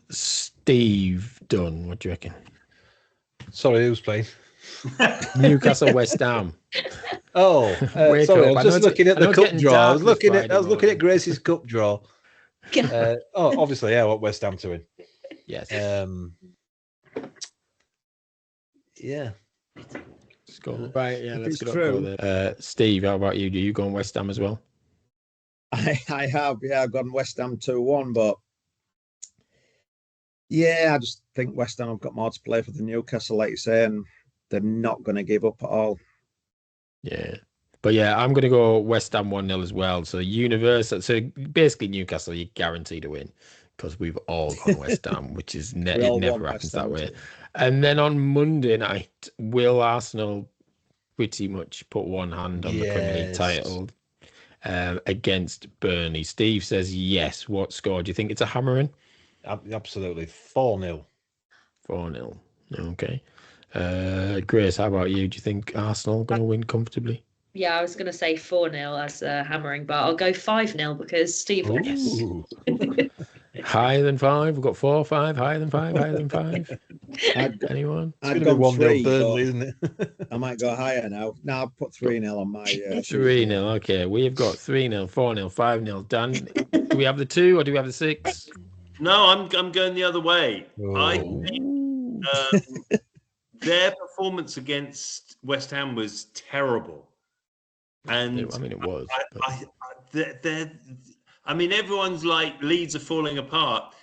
Steve Dunn, what do you reckon? Sorry, who's playing? Newcastle, West Ham. Oh, sorry. I was just looking at the cup draw. I was looking at Grace's cup draw. Obviously, I want West Ham to win. Yes. Yeah. Let's go. Right. Yeah. Let's go there. Steve, how about you? Do you go on West Ham as well? I have, yeah, I've gone West Ham 2-1, but yeah, I just think West Ham have got more to play for the Newcastle, like you say, and they're not going to give up at all. Yeah. But yeah, I'm going to go West Ham 1-0 as well. So so basically Newcastle, you're guaranteed to win because we've all gone West Ham, which is We it all never want happens West Ham that way. to- And then on Monday night, will Arsenal pretty much put one hand on the Premier League Yes. title against Burnley? Steve says yes. What score? Do you think it's a hammering? Absolutely. 4-0. 4-0. Okay. Grace, how about you? Do you think Arsenal going to win comfortably? Yeah, I was going to say 4-0 as a hammering, but I'll go 5-0 because Steve went. Ooh. Higher than 5? We've got 4, 5, higher than 5, higher than 5. Anyone? It's I'd going to be gone 1-0 3, Burnley, but isn't it? I might go higher now. No, I'll put 3-0 on my 3-0. Okay, we've got 3-0, 4-0, 5-0. Dan, do we have the 2 or do we have the 6? No, I'm going the other way. I think their performance against West Ham was terrible. And I mean, it was. I mean, everyone's like Leeds are falling apart.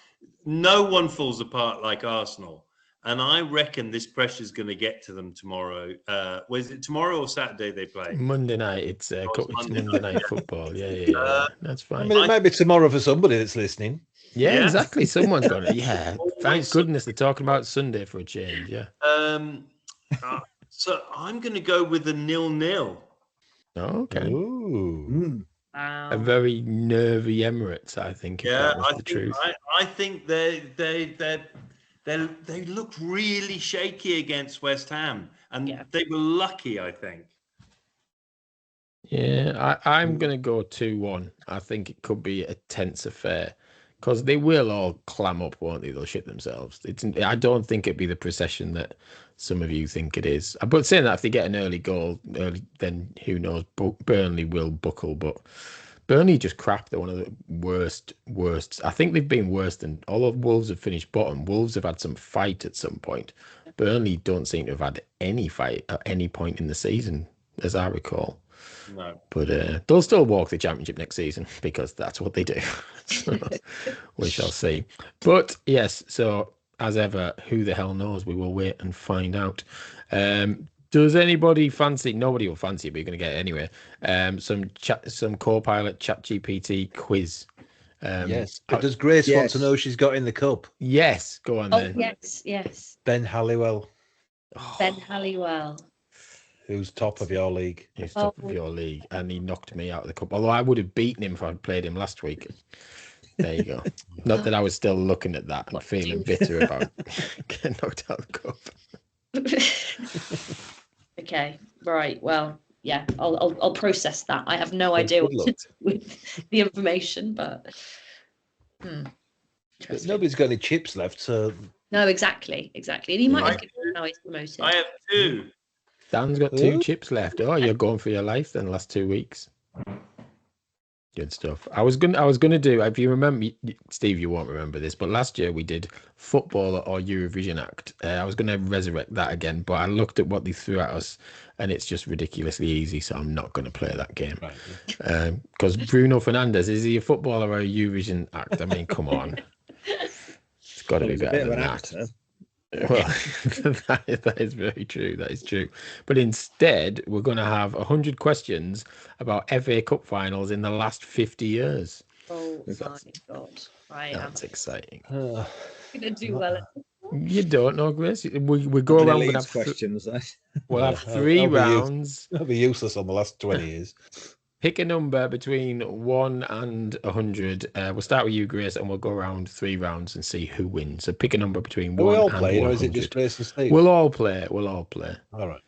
No one falls apart like Arsenal. And I reckon this pressure is going to get to them tomorrow. Was it tomorrow or Saturday they play? Monday night. It's Monday night football. Yeah. That's fine. I mean, it might be tomorrow for somebody that's listening. Yeah, exactly. Someone's got it. Yeah. Thank goodness they're talking about Sunday for a change. Yeah. So I'm going to go with a 0-0. Oh, okay. Ooh. Wow. A very nervy Emirates, I think. If that was the truth. I think they looked really shaky against West Ham, and they were lucky, I think. Yeah, I'm going to go 2-1. I think it could be a tense affair because they will all clam up, won't they? They'll shit themselves. I don't think it'd be the procession that some of you think it is. But saying that, if they get an early goal, then who knows? Burnley will buckle, but Burnley just crap. They're one of the worst. I think they've been worse than all of Wolves have finished bottom. Wolves have had some fight at some point. Burnley don't seem to have had any fight at any point in the season, as I recall. No. But they'll still walk the championship next season because that's what they do. So we shall see. But yes, so as ever, who the hell knows? We will wait and find out. Does anybody fancy? Nobody will fancy it, but you're going to get it anyway. Some Copilot ChatGPT quiz. Yes. But does Grace want to know who she's got in the cup? Yes. Go on then. Yes. Ben Halliwell. Ben Halliwell. Who's top of your league? He's top of your league, and he knocked me out of the cup. Although I would have beaten him if I'd played him last week. There you go. Not that I was still looking at that and feeling bitter about getting knocked out of the cup. Okay, right. Well, yeah, I'll process that. I have no idea what to do with the information, but nobody's got any chips left, so no, exactly. And he might have given now he's promoted. I have 2. Dan's got 2 chips left. Oh, you're going for your life then. Last 2 weeks. Good stuff. I was gonna do. If you remember, Steve, you won't remember this, but last year we did footballer or Eurovision act. I was gonna resurrect that again, but I looked at what they threw at us, and it's just ridiculously easy. So I'm not gonna play that game. Because Bruno Fernandes, is he a footballer or a Eurovision act? I mean, come on, it's got to be better than that. Well, that is very true. That is true. But instead, we're going to have 100 questions about FA Cup finals in the last 50 years. Oh my God! That's exciting. I'm gonna do well. You don't know, Grace. We go around and have questions. We'll have 3 rounds. That'll be useless on the last 20 years. Pick a number between 1 and 100. We'll start with you, Grace, and we'll go around 3 rounds and see who wins. So pick a number between 1 and 100. We all play, or is it just Grace and Steve? We'll all play. All right.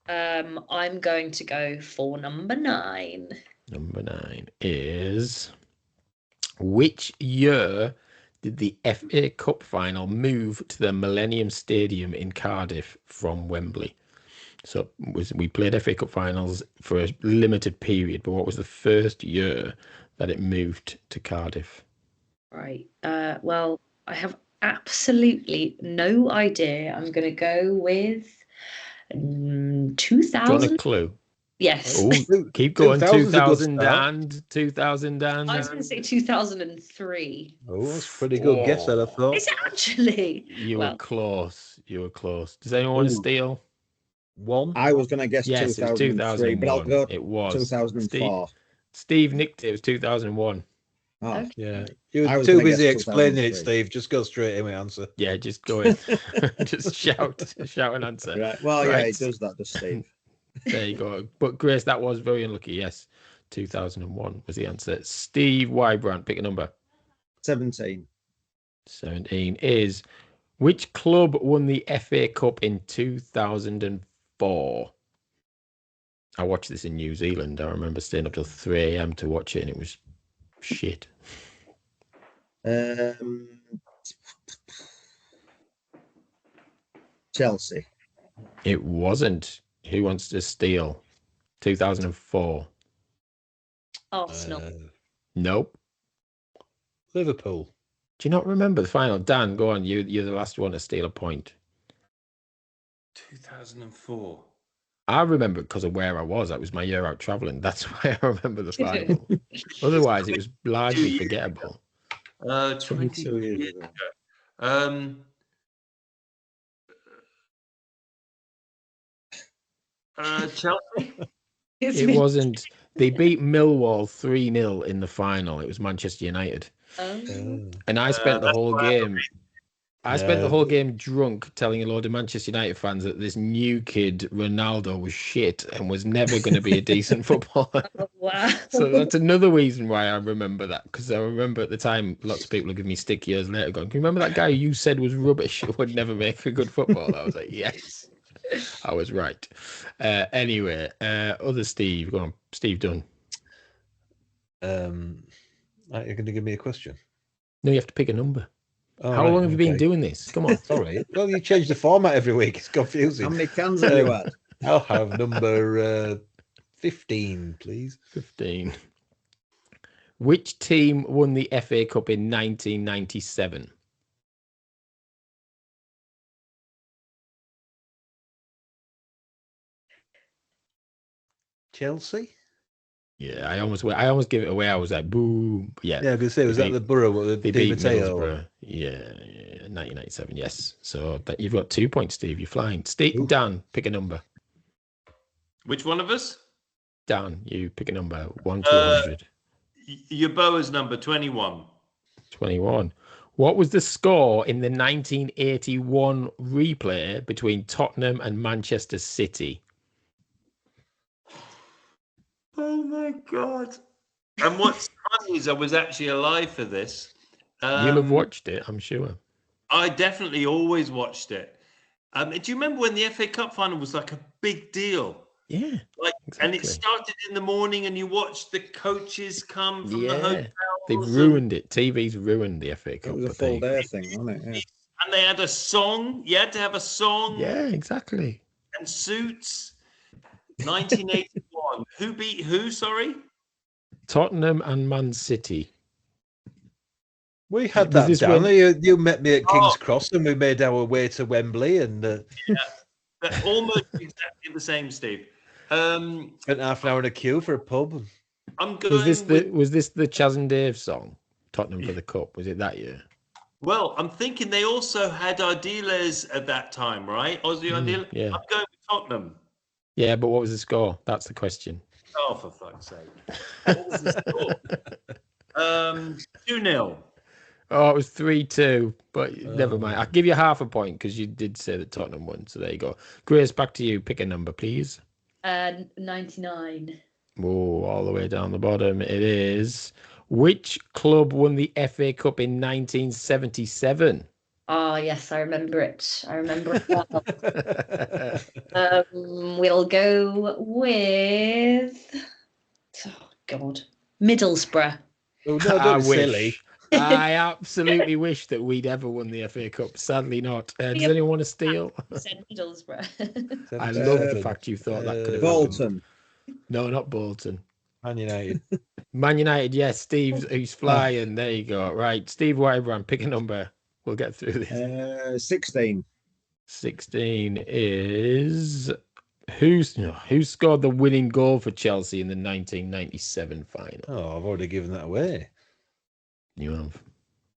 I'm going to go for number 9. Number 9 is, which year did the FA Cup final move to the Millennium Stadium in Cardiff from Wembley? So we played FA Cup finals for a limited period, but what was the first year that it moved to Cardiff? Right. Well, I have absolutely no idea. I'm going to go with 2000. Do you want a clue? Yes. Oh, keep going. 2000 2000 and. I was going to say 2003. Oh, that's a pretty good guess, then, I thought. Is it actually? You were close. You were close. Does anyone want to steal? One? I was going to guess Yes, it was 2003, but I'll go It was 2004. Steve nicked it. It was 2001. Oh, Okay. Yeah. I You were was too gonna busy guess explaining it, 2003. Steve. Just go straight in with answer. Yeah, just go in. Just shout an answer. right. Well, yeah, Right. he does that, does Steve? There you go. But Grace, that was very unlucky. Yes, 2001 was the answer. Steve Wybrant, pick a number. 17. 17 is which club won the FA Cup in 2004? I watched this in New Zealand. I remember staying up till 3 a.m. to watch it, and it was shit. Chelsea. It wasn't. Who wants to steal? 2004. Arsenal. Nope. Liverpool. Do you not remember the final? Dan, go on. You're the last one to steal a point. 2004. I remember because of where I was. That was my year out traveling. That's why I remember the final. Otherwise, it was largely forgettable. 22 years ago. Chelsea? It wasn't. They beat Millwall 3-0 in the final. It was Manchester United. And I spent the whole game. I spent the whole game drunk telling a load of Manchester United fans that this new kid, Ronaldo, was shit and was never going to be a decent footballer. Oh, wow. So that's another reason why I remember that, because I remember at the time lots of people would give me stick years later going, can you remember that guy you said was rubbish and would never make a good footballer? I was like, yes, I was right. Anyway, other Steve, go on. Steve Dunn. You're going to give me a question? No, you have to pick a number. Oh, How long have you been doing this? Come on. Sorry. Well, you change the format every week. It's confusing. How many cans have you had? I'll have number 15, please. 15. Which team won the FA Cup in 1997? Chelsea? Yeah, I almost gave it away. I was like, boom. Yeah. Yeah, I was going to say, was that the Borough? They beat Middlesbrough. Yeah, 1997, yes. So that you've got 2 points, Steve. You're flying. Steve, Dan, pick a number. Which one of us? Dan, you pick a number. 1 to 100. Your Boa's number 21. 21. What was the score in the 1981 replay between Tottenham and Manchester City? Oh my God. And what's funny is I was actually alive for this. You'll have watched it, I'm sure. I definitely always watched it. Do you remember when the FA Cup final was like a big deal? Yeah. Like, exactly. And it started in the morning and you watched the coaches come from the hotel. They've ruined it. TV's ruined the FA Cup. It was a full day thing, wasn't it? Yeah. And they had a song. You had to have a song. Yeah, exactly. And suits. 1981. Who beat who, sorry? Tottenham and Man City. We had that down. You met me at King's Cross and we made our way to Wembley and almost exactly the same, Steve. Spent half an hour in a queue for a pub. Was this the Chaz and Dave song? Tottenham for the Cup. Was it that year? Well, I'm thinking they also had Ardiles at that time, right? Aussie Ardiles? Yeah. I'm going with Tottenham. Yeah, but what was the score? That's the question. Oh, for fuck's sake. What was the score? 2-0. Oh, it was 3-2, but never mind. I'll give you half a point because you did say that Tottenham won. So there you go. Grace, back to you. Pick a number, please. 99. Oh, all the way down the bottom. It is. Which club won the FA Cup in 1977? Oh, yes, I remember it. I remember it well. We'll go with... Oh, God. Middlesbrough. Oh, no, don't be silly. I absolutely wish that we'd ever won the FA Cup. Sadly not. Does anyone want to steal? Said Middlesbrough. I love the fact you thought that could have Bolton. happened. No, not Bolton. Man United. Man United, yes. Steve, who's flying. There you go. Right. Steve Wybrant, pick a number. We'll get through this. 16. 16 is who scored the winning goal for Chelsea in the 1997 final? Oh, I've already given that away. You have.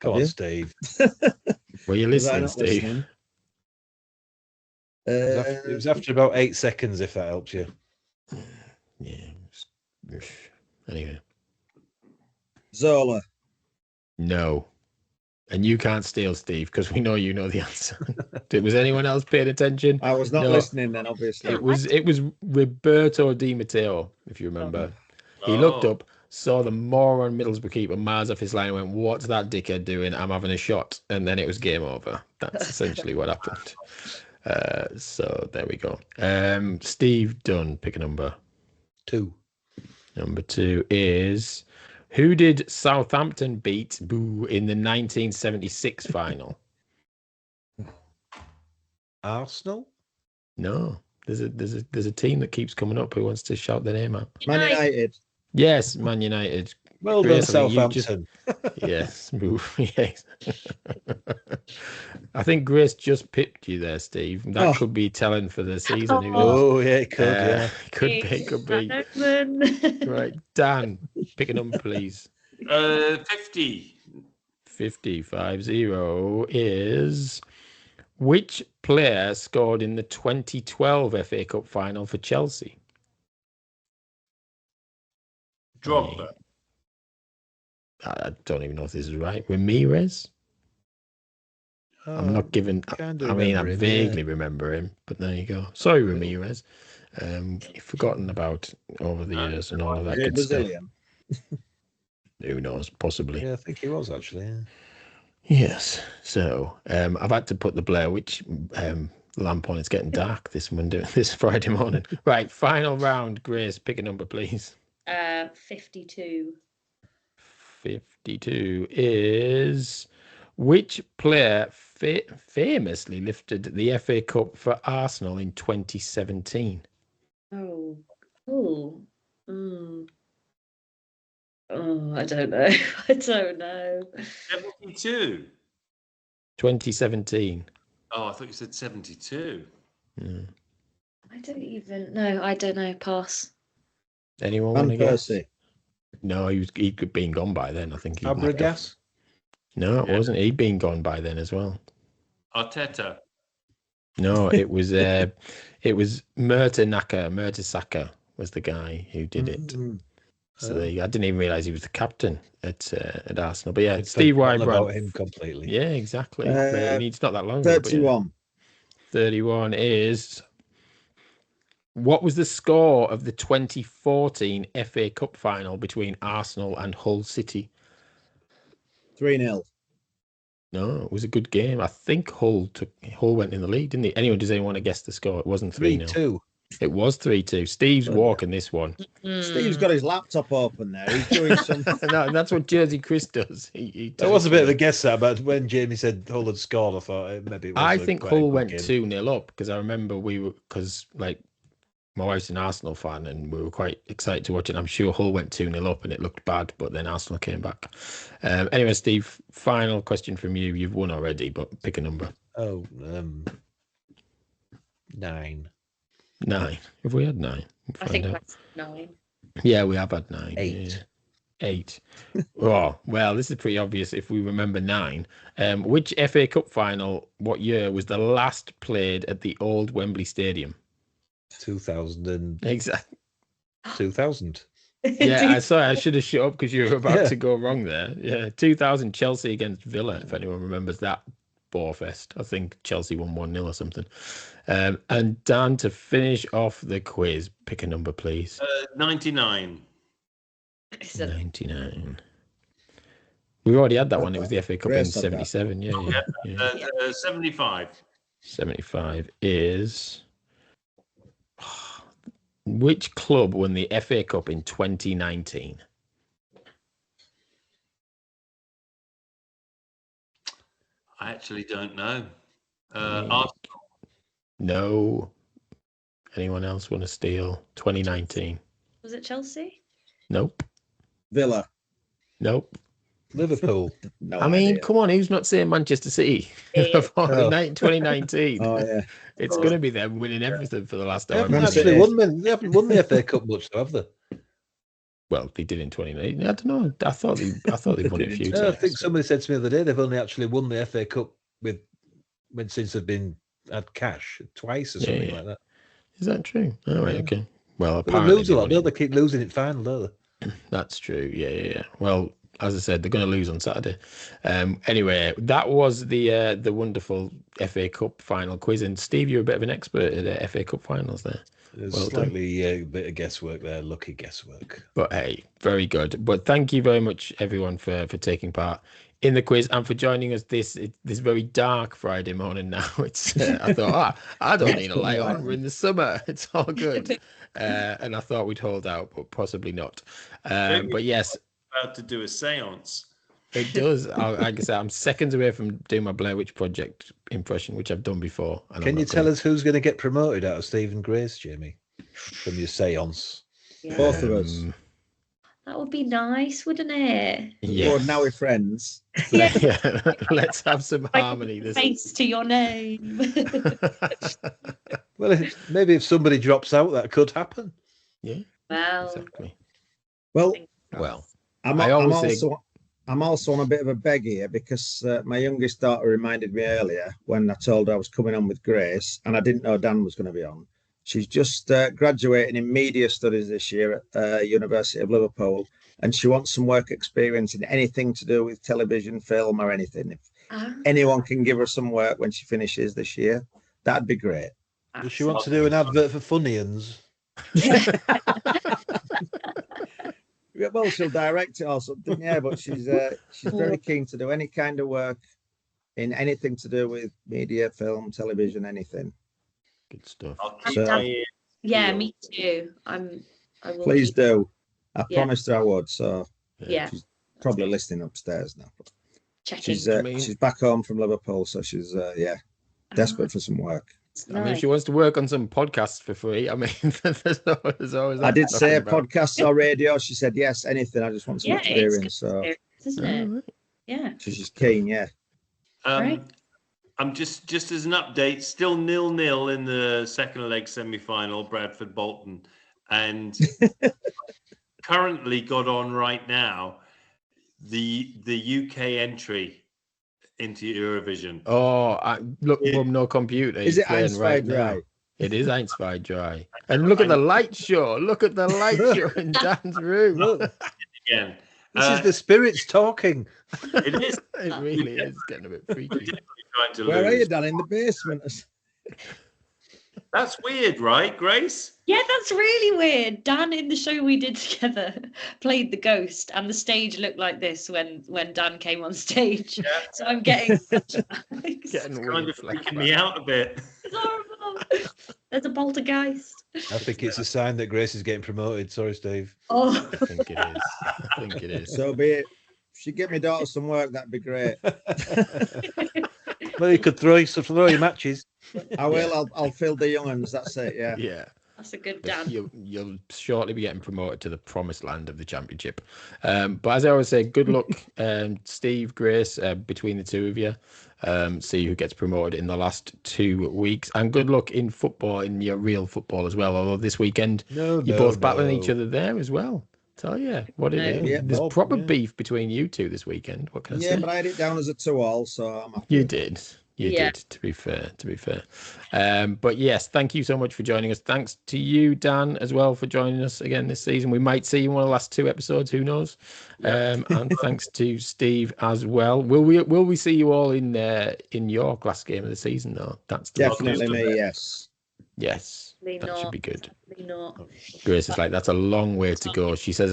Come on, Steve. Were you Was I listening, not Steve? listening? It was after about 8 seconds, if that helps you. Yeah. Anyway. Zola. No. And you can't steal, Steve, because we know you know the answer. Was anyone else paying attention? I was not No. listening then, obviously. It was Roberto Di Matteo, if you remember. He looked up, saw the moron Middlesbrough keeper miles off his line and went, "What's that dickhead doing? I'm having a shot." And then it was game over. That's essentially what happened. So there we go. Steve Dunn, pick a number. 2. Number 2 is, who did Southampton beat in the 1976 final? Arsenal? No. There's a team that keeps coming up. Who wants to shout their name out? Man United. Yes, Man United. Well done, Southampton. Yes, move. Yes. I think Grace just pipped you there, Steve. That could be telling for the season. Oh, yeah, it could. Yeah, could be. Right, Dan, pick a number, please. 50. 50 is, which player scored in the 2012 FA Cup final for Chelsea? Drogba. I don't even know if this is right. Ramirez? I'm not giving. I vaguely remember him, but there you go. Sorry, Ramirez. Forgotten about over the years and all of that good Brazilian. stuff. Who knows? Possibly. Yeah, I think he was actually. Yeah. Yes. So I've had to put the Blair Witch lamp on. It's getting dark this Friday morning. Right. Final round. Grace, pick a number, please. 52. 52 is, which player famously lifted the FA Cup for Arsenal in 2017? Oh, I don't know. I don't know. 72. 2017. Oh, I thought you said 72. Yeah. I don't even know. I don't know. Pass. Anyone want to guess? No, he'd been gone by then. I think. Fabregas? No, it wasn't. He'd been gone by then as well. Arteta. No, it was Mertesacker was the guy who did it. So I didn't even realise he was the captain at Arsenal. But yeah, Steve Wybrant. About him completely. Yeah, exactly. It's not that long. 31. 31 is, what was the score of the 2014 FA Cup final between Arsenal and Hull City? 3-0. No, it was a good game. I think Hull went in the lead, didn't he? Anyway, does anyone want to guess the score? It wasn't 3-0. 3-2. It was 3-2. Steve's walking this one. Steve's got his laptop open there. He's doing some. No, that's what Jersey Chris does. That was a bit of a guess there, but when Jamie said Hull had scored, I thought maybe it was. I think Hull went 2-0 up, because I remember my wife's an Arsenal fan and we were quite excited to watch it. I'm sure Hull went 2-0 up and it looked bad, but then Arsenal came back. Anyway, Steve, final question from you. You've won already, but pick a number. 9. 9. Have we had 9? I think that's 9. Yeah, we have had 9. 8. Yeah. 8. Oh, well, this is pretty obvious if we remember 9. Which FA Cup final, what year, was the last played at the old Wembley Stadium? 2000. Exactly. 2000. Yeah, sorry, I should have shut up because you were about to go wrong there. Yeah, 2000 Chelsea against Villa, if anyone remembers that Borefest. I think Chelsea won 1-0 or something. And Dan, to finish off the quiz, pick a number, please. 99. 99. We already had that one. It was the FA Cup in 77. Yeah. 75. 75 is... Which club won the FA Cup in 2019? I actually don't know. Arsenal. No. Anyone else want to steal? 2019. Was it Chelsea? Nope. Villa. Nope. Liverpool. No I mean, idea. come on, who's not saying Manchester City? Yeah. In 2019. Oh yeah. It's going to be them winning everything for the last They hour. haven't Man actually City. won. They haven't won the FA Cup much, though, have they? Well, they did in 2019. I don't know. I thought they won it a few No, I times. think somebody said to me the other day they've only actually won the FA Cup since they've had cash twice or something like that. Is that true? All right, okay. Well, But they apparently lose a lot, won don't it. they? Keep losing it final, don't they? That's true. Yeah. Well, as I said, they're going to lose on Saturday. Anyway, that was the wonderful FA Cup final quiz. And Steve, you're a bit of an expert at the FA Cup finals there. There's Well done. slightly a bit of guesswork there, lucky guesswork. But hey, very good. But thank you very much, everyone, for taking part in the quiz and for joining us this very dark Friday morning. Now it's I thought, I don't need a light on. We're in the summer. It's all good. And I thought we'd hold out, but possibly not. But yes, about to do a séance. it does. Like I said, I'm seconds away from doing my Blair Witch Project impression, which I've done before. And Can you tell us who's going to get promoted out of Steve and Grace, Jamie, from your séance? Yeah. Both of us. That would be nice, wouldn't it? Yeah. Well, now we're friends. Let's have some harmony. Face to your name. Well, maybe if somebody drops out, that could happen. Yeah. Well, Exactly. Well, I always say- I'm also on a bit of a beg here because my youngest daughter reminded me earlier when I told her I was coming on with Grace, and I didn't know Dan was going to be on. She's just graduating in media studies this year at University of Liverpool, and she wants some work experience in anything to do with television, film, or anything. If anyone can give her some work when she finishes this year, that'd be great. Does she want to do an advert for Funyuns? Yeah, well, she'll direct it or something, yeah, but she's very keen to do any kind of work in anything to do with media, film, television, anything. Good stuff. I'll keep So- my ear yeah, peeled. me too. I will Please keep- do. I Yeah. promised her I would, so Yeah, she's probably listening upstairs now. checking. She's back home from Liverpool, so she's desperate for some work. I mean, if she wants to work on some podcasts for free, I mean, there's always. I did nothing say about- podcasts or radio. She said yes, anything. I just want some Yeah, it's experience. good So experience, isn't Oh, it? right. Yeah. so she's keen, yeah. Right. I'm just as an update, still 0-0 in the second leg semi-final, Bradford Bolton, and currently got on right now the UK entry into Eurovision. Oh, look, Yeah. Mum, no computer. Is He's it playing Einstein right Dry? now. It is Einstein Dry. And look at the light show. Look at the light show in Dan's room. Look, Again, this is the spirits talking. it is. It really is getting a bit We're freaky. definitely trying to Where are you, lose. Dan? In the basement? That's weird, right, Grace? Yeah, that's really weird. Dan, in the show we did together, played the ghost, and the stage looked like this when Dan came on stage. Yeah. So I'm getting Getting Kind weird of flashbacks. freaking me out a bit. it's horrible. There's a poltergeist. I think it's a sign that Grace is getting promoted. Sorry, Steve. Oh, I think it is. I think it is. So be it. If she get my daughter some work, that'd be great. Well, you could throw your matches. I will. I'll fill the young uns. That's it. Yeah. Yeah. that's a good But Dan. You'll shortly be getting promoted to the promised land of the championship. But as I always say, good luck, Steve, Grace, between the two of you. See who gets promoted in the last 2 weeks, and good luck in football, in your real football as well. Although this weekend you're both battling each other there as well. Tell you what it is. Yeah, There's Bob, proper yeah. beef between you two this weekend. What can I Yeah, say? but I had it down as a 2-2, so I'm happy. You did. You Yeah. did, to be fair. But yes, thank you so much for joining us. Thanks to you, Dan, as well, for joining us again this season. We might see you in one of the last 2 episodes, who knows? And thanks to Steve as well. Will we see you all in York last game of the season though? That's the Definitely me. Yes. Yes. Probably That not. should be good. Probably not. Grace is like, that's a long way to go. She says,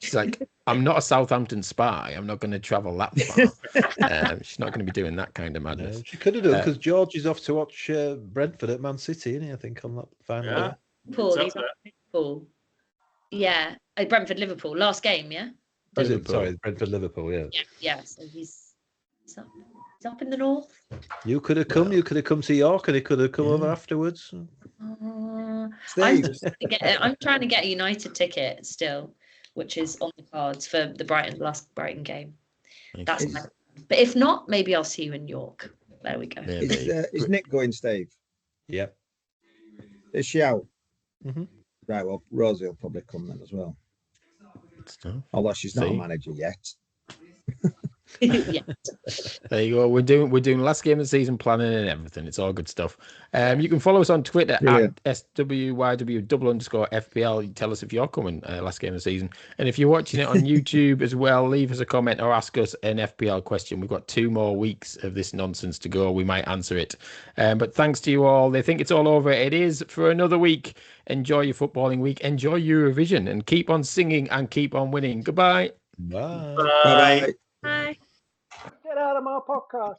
she's like, I'm not a Southampton spy. I'm not going to travel that far. She's not going to be doing that kind of madness. She could have done because George is off to watch Brentford at Man City, isn't he? I think on that final. Yeah. day. Paul, It's up he's there. up Liverpool. Yeah, Brentford, Liverpool. Last game, yeah? Oh, is it? Liverpool. Sorry, Brentford, Liverpool. Yeah. Yeah. So he's up in the north. You could have come. You could have come to York, and he could have come over afterwards. I'm Steve. trying to get a United ticket still, which is on the cards for the last Brighton game. That's my. But if not, maybe I'll see you in York. There we go. Is Nick going, Steve? Yep. Is she out? Mm-hmm. Right. Well, Rosie will probably come then as well. Although she's not a manager yet. Yeah. There you go. We're doing last game of the season planning and everything. It's all good stuff. You can follow us on Twitter at SWYW_FPL. You tell us if you're coming last game of the season. And if you're watching it on YouTube as well, leave us a comment or ask us an FPL question. We've got 2 more weeks of this nonsense to go. We might answer it. But thanks to you all. They think it's all over. It is for another week. Enjoy your footballing week. Enjoy Eurovision and keep on singing and keep on winning. Goodbye. Bye. Bye. Bye. Get out of my podcast.